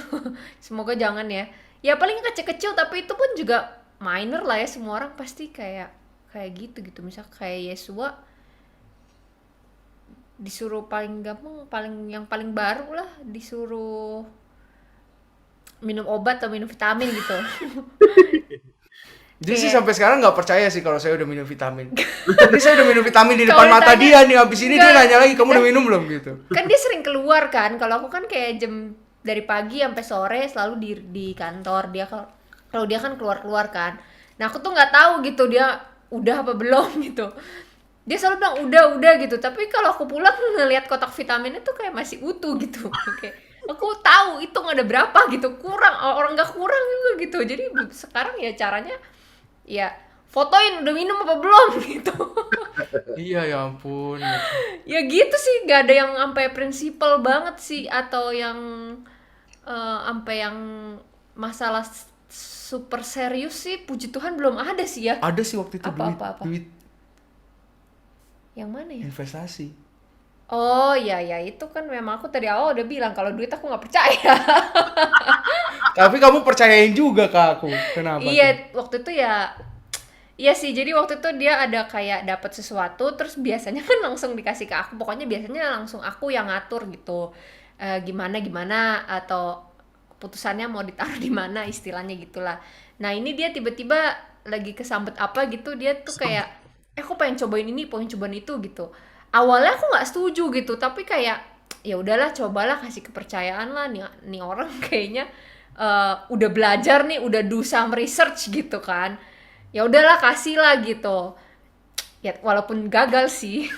Semoga jangan ya. Ya paling kecil-kecil tapi itu pun juga minor lah ya, semua orang pasti kayak gitu. Misal kayak Yesua disuruh paling gampang, yang paling baru lah, disuruh minum obat atau minum vitamin gitu. Jadi sih Kayak- sampai sekarang nggak percaya sih kalau saya udah minum vitamin. Jadi saya udah minum vitamin di Kalau depan mata ditanya- dia nih, habis ini dia Enggak. nanya lagi, kamu udah minum belum gitu. Kan dia sering keluar kan, kalau aku kan kayak jam dari pagi sampai sore selalu di kantor. Dia kalau dia kan keluar kan, nah aku tuh nggak tahu gitu dia udah apa belum gitu. Dia selalu bilang udah gitu, tapi kalau aku pulang ngelihat kotak vitaminnya tuh kayak masih utuh gitu. Oke, aku tahu itu nggak ada berapa gitu, kurang, orang nggak kurang juga gitu. Jadi sekarang ya caranya ya fotoin udah minum apa belum gitu. Iya ya ampun. Ya gitu sih, nggak ada yang sampai prinsipal banget sih, atau yang sampai yang masalah super serius sih, puji Tuhan belum ada sih ya. Ada sih waktu itu Apa? duit Yang mana ya? investasi. Oh ya itu kan memang aku tadi awal udah bilang kalau duit aku nggak percaya. Tapi kamu percayain juga ke aku. Kenapa? tuh? Iya, waktu itu ya, iya sih. Jadi waktu itu dia ada kayak dapat sesuatu, terus biasanya kan langsung dikasih ke aku. Pokoknya biasanya langsung aku yang ngatur gitu. Gimana atau keputusannya mau ditaruh di mana, istilahnya gitulah. Nah ini dia tiba-tiba lagi kesambet apa gitu, dia tuh kayak, aku pengen cobain ini, pengen cobain itu gitu. Awalnya aku nggak setuju gitu, tapi kayak ya udahlah, cobalah, kasih kepercayaan lah nih orang kayaknya udah belajar nih, udah do some research gitu kan. Ya udahlah, kasih lah gitu. Ya walaupun gagal sih.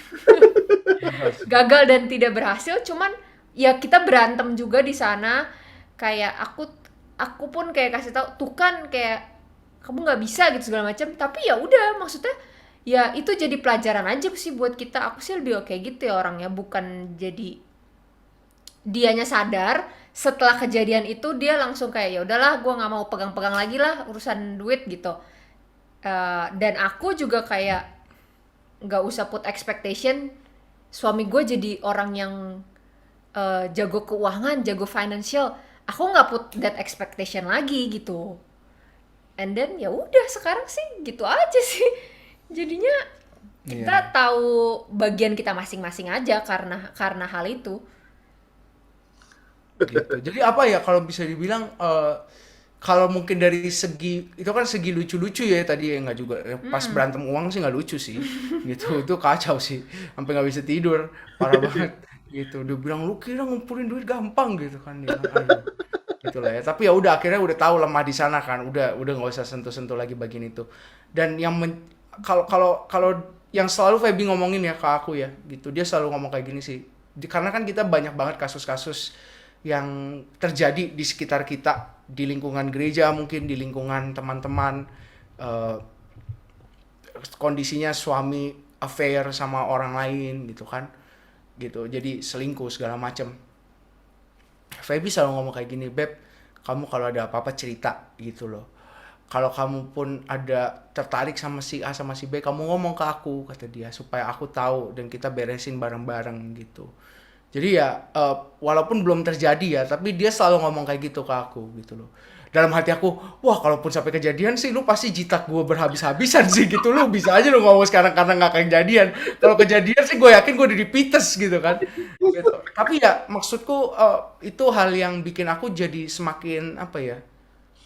Gagal dan tidak berhasil, cuman ya kita berantem juga di sana. Kayak aku pun kayak kasih tahu tuh kan, kayak kamu nggak bisa gitu segala macam. Tapi ya udah, maksudnya ya itu jadi pelajaran aja sih buat kita. Aku sih lebih kayak gitu ya orangnya, bukan jadi dianya sadar setelah kejadian itu dia langsung kayak ya udahlah, gue nggak mau pegang-pegang lagi lah urusan duit gitu. Dan aku juga kayak nggak usah put expectation suami gue jadi orang yang jago keuangan, jago financial. Aku nggak put that expectation lagi gitu. And then ya udah, sekarang sih gitu aja sih. Jadinya kita tahu bagian kita masing-masing aja karena hal itu. Gitu. Jadi apa ya kalau bisa dibilang kalau mungkin dari segi itu kan segi lucu-lucu ya tadi, ya nggak juga pas berantem uang sih nggak lucu sih gitu, itu kacau sih sampai nggak bisa tidur, parah banget gitu. Dia bilang lu kira ngumpulin duit gampang gitu kan, dia bilang, aduh. Gitulah ya. Tapi ya udah, akhirnya udah tahu lemah di sana kan, udah nggak usah sentuh-sentuh lagi bagian itu. Dan yang kalau yang selalu Feby ngomongin ya ke aku ya gitu, dia selalu ngomong kayak gini sih, karena kan kita banyak banget kasus-kasus yang terjadi di sekitar kita, di lingkungan gereja mungkin, di lingkungan teman-teman, kondisinya suami affair sama orang lain gitu kan, gitu, jadi selingkuh segala macem. Feby selalu ngomong kayak gini, Beb, kamu kalau ada apa-apa cerita gitu loh, kalau kamu pun ada tertarik sama si A sama si B, kamu ngomong ke aku, kata dia, supaya aku tahu dan kita beresin bareng-bareng gitu. Jadi ya walaupun belum terjadi ya, tapi dia selalu ngomong kayak gitu ke aku gitu loh. Dalam hati aku, wah kalaupun sampai kejadian sih lu pasti jitak gue berhabis-habisan sih gitu. Lu bisa aja lu ngomong sekarang karena gak kejadian. Kalau kejadian sih gue yakin gue udah dipites gitu kan. Gitu. Tapi ya maksudku itu hal yang bikin aku jadi semakin apa ya,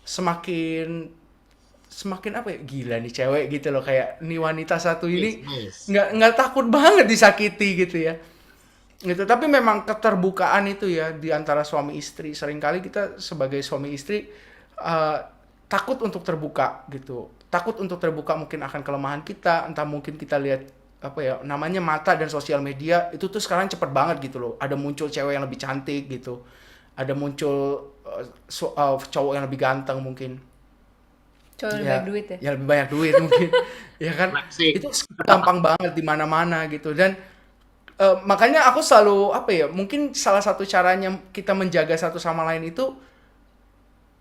semakin apa ya, gila nih cewek gitu loh, kayak nih wanita satu ini nggak takut banget disakiti gitu ya. Gitu. Tapi memang keterbukaan itu ya di antara suami istri, seringkali kita sebagai suami istri takut untuk terbuka gitu, takut untuk terbuka mungkin akan kelemahan kita, entah mungkin kita lihat apa ya namanya mata dan sosial media itu tuh sekarang cepet banget gitu loh, ada muncul cewek yang lebih cantik gitu, ada muncul cowok yang lebih ganteng mungkin, cowok yang lebih banyak duit ya, yang lebih banyak duit mungkin, ya kan, itu gampang banget di mana-mana gitu. Dan makanya aku selalu apa ya, mungkin salah satu caranya kita menjaga satu sama lain itu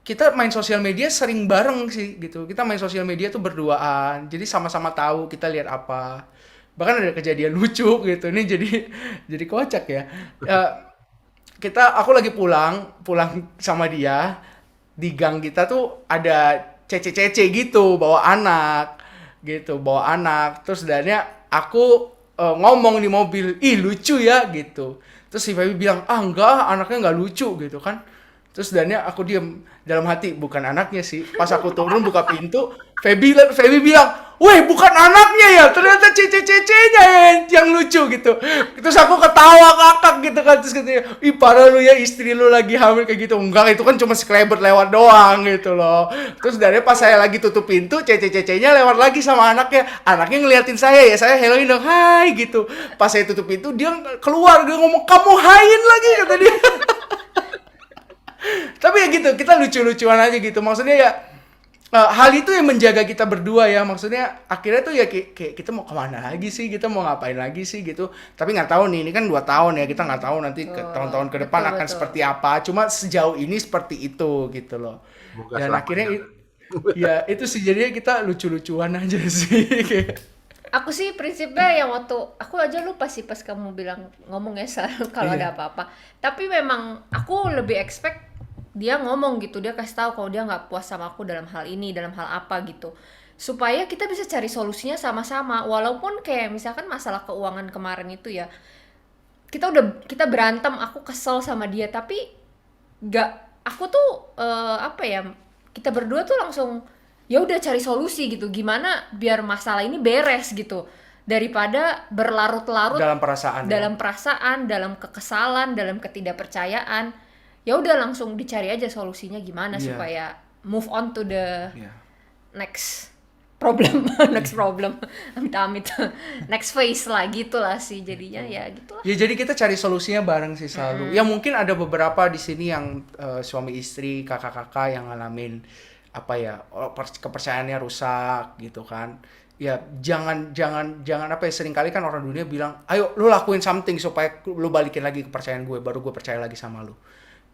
kita main sosial media sering bareng sih gitu. Kita main sosial media tuh berduaan, jadi sama-sama tahu kita lihat apa. Bahkan ada kejadian lucu gitu, ini jadi kocak ya. Aku lagi pulang sama dia, di gang kita tuh ada cece-cece gitu bawa anak terus dannya aku ngomong di mobil, ih lucu ya gitu. Terus si Feby bilang, enggak, anaknya nggak lucu gitu kan. Terus dannya aku diem dalam hati, bukan anaknya sih. Pas aku turun buka pintu, Feby bilang, "Weh, bukan anaknya ya, ternyata cece-cecenya yang lucu," gitu. Terus aku ketawa ngakak gitu kan, terus katanya, "Ih, parah lu ya, istri lu lagi hamil," kayak gitu. Enggak, itu kan cuma sekelebet lewat doang gitu loh. Terus dari pas saya lagi tutup pintu, cece-cecenya lewat lagi sama anaknya ngeliatin saya ya, saya helloin dong, "Hai," gitu. Pas saya tutup pintu, dia keluar, dia ngomong, "Kamu hain lagi," kata dia. Tapi ya gitu, kita lucu-lucuan aja gitu. Maksudnya ya hal itu yang menjaga kita berdua ya. Maksudnya akhirnya tuh ya kayak kita mau kemana lagi sih, kita mau ngapain lagi sih gitu. Tapi nggak tahu nih, ini kan 2 tahun ya, kita nggak tahu nanti ke tahun-tahun ke depan akan seperti apa. Cuma sejauh ini seperti itu gitu loh. Dan akhirnya ya itu sih, jadinya kita lucu-lucuan aja sih. Aku sih prinsipnya yang waktu aku aja lupa sih pas kamu bilang ngomong ya kalau ada apa-apa. Tapi memang aku lebih expect dia ngomong gitu, dia kasih tahu kalau dia nggak puas sama aku dalam hal ini, dalam hal apa gitu, supaya kita bisa cari solusinya sama-sama. Walaupun kayak misalkan masalah keuangan kemarin itu ya, kita berantem, aku kesel sama dia, tapi aku tuh apa ya, kita berdua tuh langsung ya udah cari solusi gitu, gimana biar masalah ini beres gitu, daripada berlarut-larut dalam perasaan, dalam kekesalan, dalam ketidakpercayaan. Ya udah langsung dicari aja solusinya gimana supaya move on to the next problem. Amit-amit next phase lah gitulah sih, jadinya ya gitulah. Ya jadi kita cari solusinya bareng sih selalu. Ya mungkin ada beberapa di sini yang suami istri, kakak-kakak yang ngalamin apa ya, kepercayaannya rusak gitu kan. Ya jangan apa ya, seringkali kan orang dunia bilang, "Ayo lu lakuin something supaya lu balikin lagi kepercayaan gue, baru gue percaya lagi sama lu."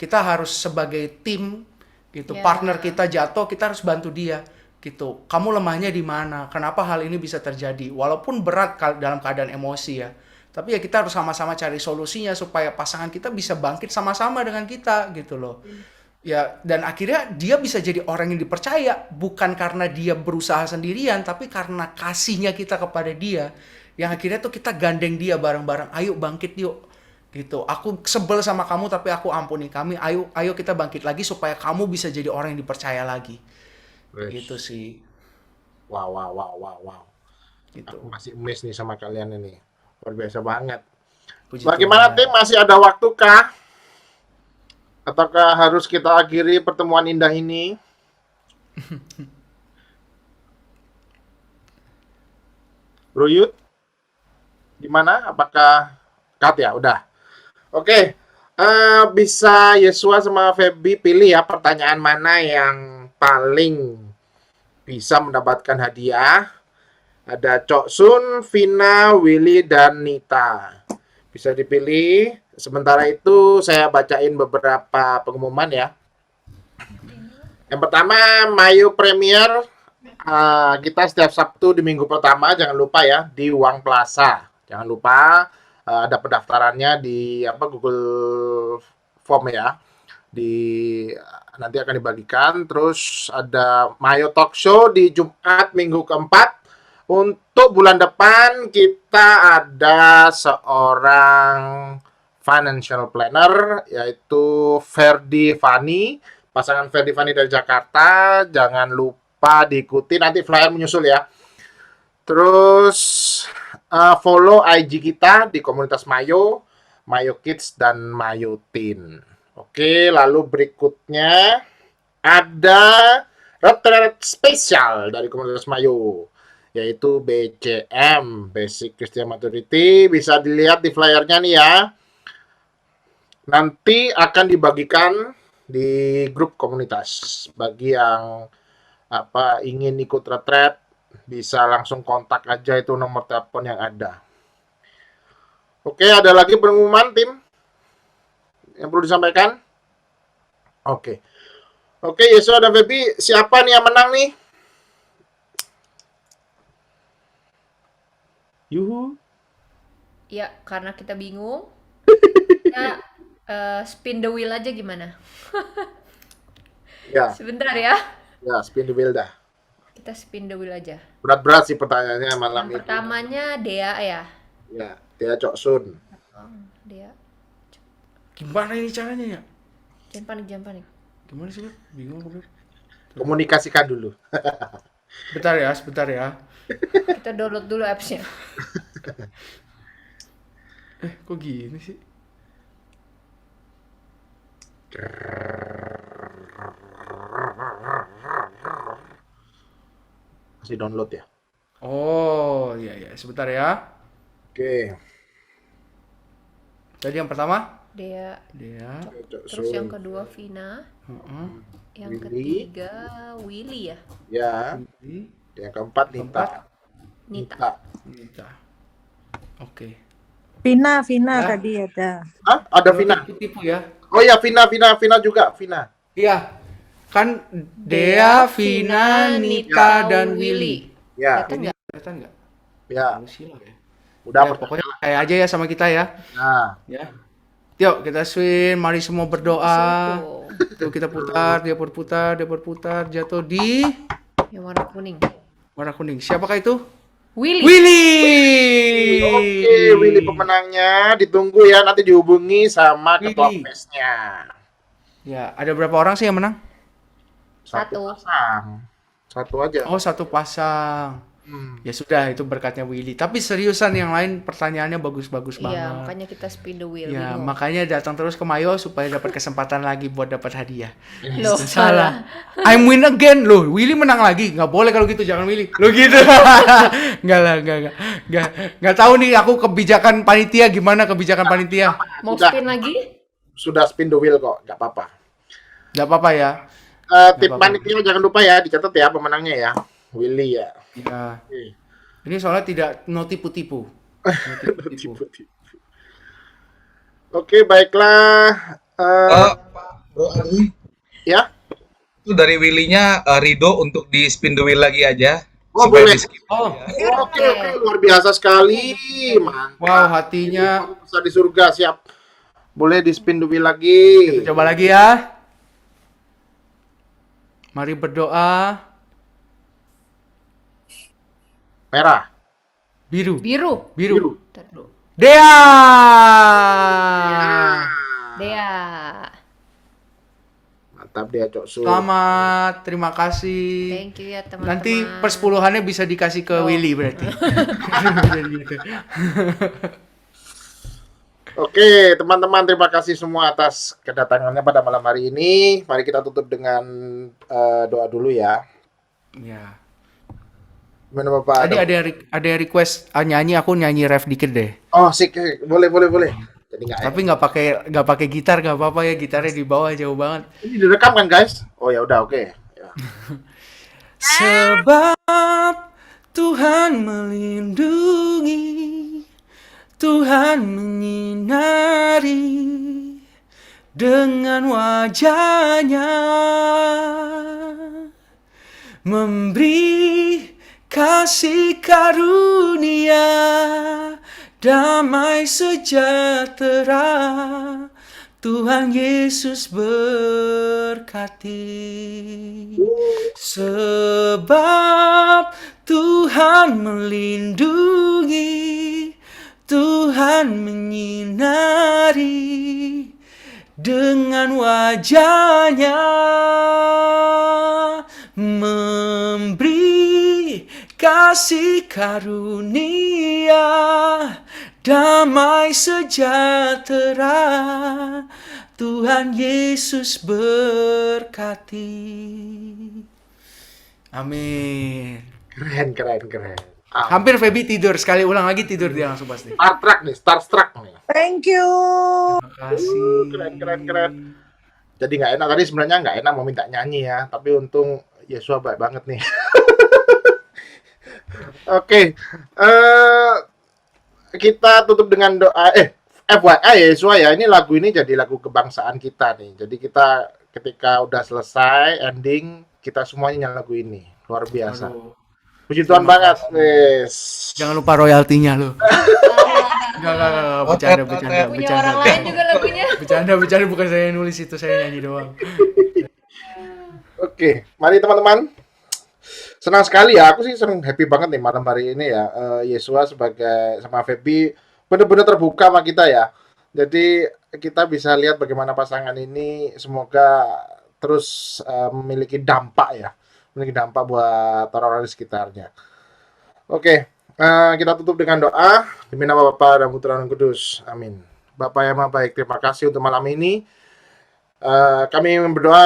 Kita harus sebagai tim gitu, partner kita jatuh, kita harus bantu dia gitu. Kamu lemahnya di mana? Kenapa hal ini bisa terjadi? Walaupun berat dalam keadaan emosi ya, tapi ya kita harus sama-sama cari solusinya supaya pasangan kita bisa bangkit sama-sama dengan kita gitu loh. Ya, dan akhirnya dia bisa jadi orang yang dipercaya, bukan karena dia berusaha sendirian, tapi karena kasihnya kita kepada dia, yang akhirnya tuh kita gandeng dia bareng-bareng, "Ayo bangkit yuk," gitu. "Aku sebel sama kamu tapi aku ampuni kami. Ayo kita bangkit lagi supaya kamu bisa jadi orang yang dipercaya lagi." Gitu sih. Wow. Gitu. Aku masih amazed nih sama kalian ini. Luar biasa banget. Puji Bagaimana Tuhan. tim, masih ada waktu kah? Ataukah harus kita akhiri pertemuan indah ini? Bro Yud? Gimana? Apakah cut ya? Udah. Oke. Bisa Yesua sama Feby pilih ya pertanyaan mana yang paling bisa mendapatkan hadiah. Ada Cok Sun, Vina, Willy, dan Nita. Bisa dipilih. Sementara itu saya bacain beberapa pengumuman ya. Yang pertama, Mayo Premier. Kita setiap Sabtu di minggu pertama, jangan lupa ya, di Uang Plaza. Jangan lupa ada pendaftarannya di Google Form ya. Nanti akan dibagikan. Terus ada Mayo Talk Show di Jumat minggu keempat. Untuk bulan depan kita ada seorang financial planner, yaitu Ferdi Fani, pasangan Ferdi Fani dari Jakarta. Jangan lupa diikuti, nanti flyer menyusul ya. Terus follow IG kita di komunitas Mayo Kids dan Mayo Teen. Oke, lalu berikutnya ada retreat spesial dari komunitas Mayo, yaitu BCM, Basic Christian Maturity. Bisa dilihat di flyernya nih ya. Nanti akan dibagikan di grup komunitas. Bagi yang ingin ikut retreat, bisa langsung kontak aja, itu nomor telepon yang ada. Oke, ada lagi pengumuman tim yang perlu disampaikan? Oke, Yesua dan Feby, siapa nih yang menang nih? Yuhu. Ya, karena kita bingung. Kita spin the wheel aja gimana? Ya. Sebentar ya. Ya, spin the wheel dah. Kita spin the wheel aja. Berat-berat sih pertanyaannya malam ini. Yang pertamanya Dea ya. Ya, Dea Cok Sun. Dea. Gimana ini caranya ya? Jangan panik. Gimana sih, Beb? Bingung aku, Beb. Komunikasikan dulu. Sebentar ya. Kita download dulu apps-nya. Kok gini sih? Masih download ya? Oh, iya, sebentar ya. Oke. Jadi yang pertama? Dea. Terus So, yang kedua Vina. Heeh. Yang Willy. ketiga Willy ya. ya. Yang keempat Nita. Nita. Oke. Vina Ya. tadi ada. Hah? Ada Vina. Tipu ya. Oh ya, Vina juga, Vina. Iya. Kan Dea, Vina, Nita, dan Willy. Ya, Kelihatan nggak? ya. Sila ya. Udah Ya, pokoknya kayak aja ya sama kita ya. Nah, Ya. Yuk kita swing, mari semua berdoa. Tuh kita putar, dia berputar, jatuh di Yang warna kuning. warna kuning. Siapakah itu? Willy. oke, Willy pemenangnya. Ditunggu ya, nanti dihubungi sama ketua Willy. PES-nya. Ya, ada berapa orang sih yang menang? Satu. Pasang. Satu aja. Oh, satu pasang. Ya sudah, itu berkatnya Willy. Tapi seriusan yang lain pertanyaannya bagus-bagus Iya, banget. makanya kita spin the wheel. Ya, bingung. makanya datang terus ke Mayo supaya dapat kesempatan lagi buat dapat hadiah. Loh, Salah. I'm win again loh. Willy menang lagi. Nggak boleh kalau gitu, jangan Willy. Lo gitu. Nggak lah, nggak tahu nih aku kebijakan panitia gimana kebijakan panitia. Mau Udah. spin lagi? Sudah spin the wheel kok, nggak apa-apa. Nggak apa-apa ya. Tip apa-apa. panitia jangan lupa ya, dicatat ya pemenangnya ya. Willy ya. Ya. Ini soalnya tidak no tipu-tipu. No tipu-tipu. Oke, baiklah. Bro Adri, Ya. itu dari Willy-nya Rido untuk di spin the wheel lagi aja. Oh, supaya boleh. di-skip. Oh, Oke, luar biasa sekali. Mantap. wow, hatinya. Bisa di surga, siap. Boleh di spin the wheel lagi. Kita coba lagi ya. Mari berdoa. Merah. Biru. Biru. Ntar dulu. Dea. Dea. Mantap dia, Cok Su. Selamat, terima kasih. Thank you ya teman-teman. Nanti persepuluhannya bisa dikasih ke Willy berarti. Gitu. Oke, teman-teman, terima kasih semua atas kedatangannya pada malam hari ini. Mari kita tutup dengan doa dulu ya. Ya. Gimana Bapak? Tadi ada yang request nyanyi, aku nyanyi ref dikit deh. Oh, sik, boleh. Jadi Tapi nggak pakai gitar, nggak apa-apa ya, gitarnya di bawah jauh banget. ini direkam kan, guys? Oh ya udah, oke. Ya. Sebab Tuhan melindungi, Tuhan menyinari dengan wajah-Nya, memberi kasih karunia, damai sejahtera. Tuhan Yesus berkati. Sebab Tuhan melindungi, Tuhan menyinari dengan wajah-Nya, memberi kasih karunia, damai sejahtera. Tuhan Yesus berkati. Amin. Keren. Hampir Feby tidur, sekali ulang lagi tidur dia langsung pasti. Starstruck nih. Thank you. Terima kasih. Keren. Jadi nggak enak, tadi sebenarnya nggak enak mau minta nyanyi ya, tapi untung Yesua baik banget nih. Oke, kita tutup dengan doa. FYI Yesua ya, ini lagu ini jadi lagu kebangsaan kita nih. Jadi kita ketika udah selesai ending, kita semuanya nyanyi lagu ini. Luar biasa. Aduh. Puji Tuhan banget, guys. Jangan lupa royaltinya lo. Enggak, bercanda. Punya orang lain juga lagunya. Bercanda, bukan saya yang nulis itu, saya nyanyi doang. Oke, mari teman-teman. Senang sekali ya, aku sih senang happy banget nih malam hari ini ya. Yesua sebagai sama Feby benar-benar terbuka sama kita ya. Jadi kita bisa lihat bagaimana pasangan ini semoga terus memiliki dampak ya, memiliki dampak buat orang-orang di sekitarnya. Oke, kita tutup dengan doa demi nama Bapa dan Putra dan Kudus. Amin. Bapak yang Maha Baik, terima kasih untuk malam ini. Kami berdoa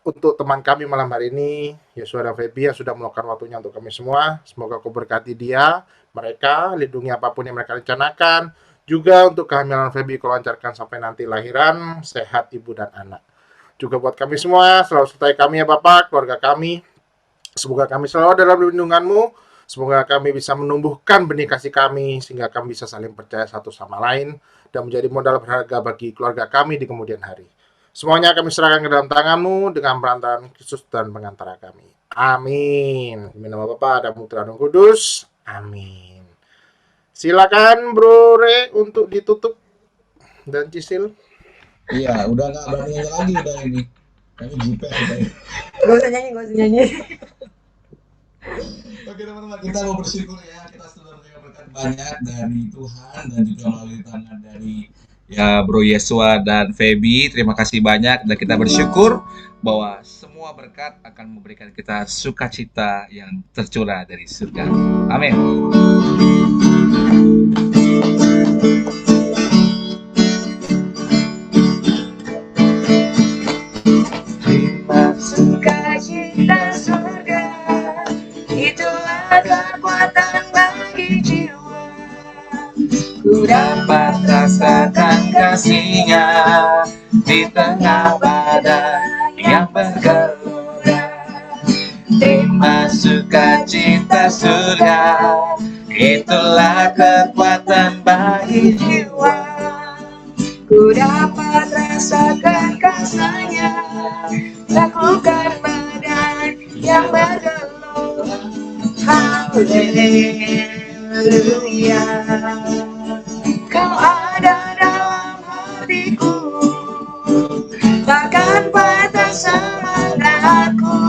untuk teman kami malam hari ini, Yosua dan Feby yang sudah meluangkan waktunya untuk kami semua. Semoga Kau berkati dia, mereka, lindungi apapun yang mereka rencanakan. Juga untuk kehamilan Feby Kau lancarkan sampai nanti lahiran, sehat ibu dan anak. Juga buat kami semua, selalu sertai kami ya Bapak, keluarga kami. Semoga kami selalu dalam lindungan-Mu. Semoga kami bisa menumbuhkan benih kasih kami, sehingga kami bisa saling percaya satu sama lain, dan menjadi modal berharga bagi keluarga kami di kemudian hari. Semuanya kami serahkan ke dalam tangan-Mu dengan perantaraan Kristus dan pengantara kami. Amin. Demi nama Bapa dan Putra dan Kudus. Amin. Silakan Bro Re untuk ditutup dan Cisil. Iya, udah nggak berani nyanyi lagi udah ini. Kami jipes udah. Gak usah nyanyi. Oke teman-teman, kita mau bersyukur ya, kita sudah menerima berkat banyak dari Tuhan dan juga melalui tangan dari Ya Bro Yesua dan Feby, terima kasih banyak dan kita bersyukur bahwa semua berkat akan memberikan kita sukacita yang tercurah dari surga. Amin. Terima sukacita surga, itulah kekuatan bagi jiwa. Ku dapat rasakan kasih-Nya di tengah badai yang bergelora. Terima sukacita surga, itulah kekuatan bagi jiwa. Ku dapat rasakan kasih-Nya, taklukkan badai yang bergelora. Haleluya. Kau ada dalam hatiku, takkan patah semangatku,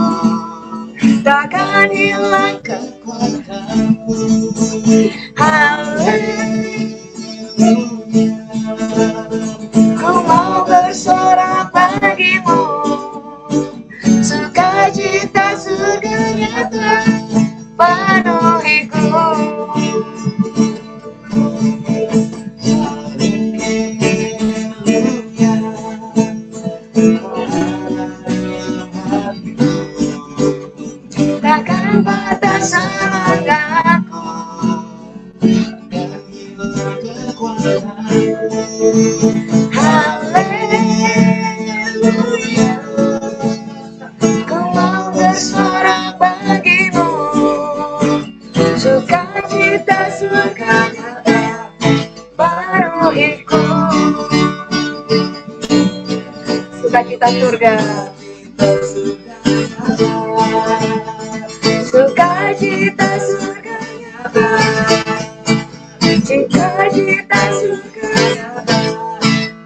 takkan hilang kekuatanmu. Haleluya. Ku mau bersorak bagimu, sukacita surganya telah penuhiku. Takkan patah semangatku, haleluya. Ku mau bersorak bagimu, sukacita surganya penuhiku. Sukacita surga, sukacita surganya, cita-cita surganya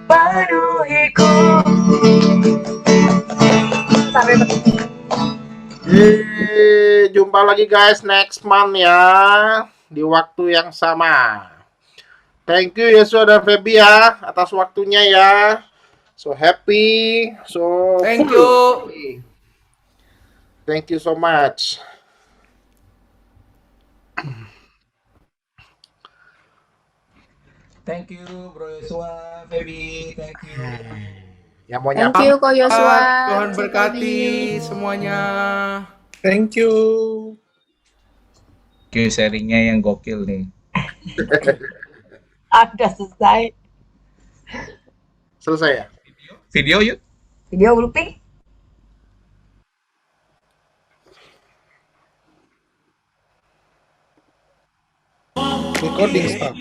penuhiku. Sampai bertemu. Jumpa lagi guys next month ya, di waktu yang sama. Thank you Yesua dan Feby ya atas waktunya ya. So happy, so Thank you. Thank you so much. Thank you Bro Yesua, Feby, thank you. Yang mau Thank nyapa? you Ko Yosua. Tuhan berkati semuanya. Thank you. Oke, sharingnya yang gokil nih. Ada selesai. Selesai ya? Video yuk. Video looping. Recording stop.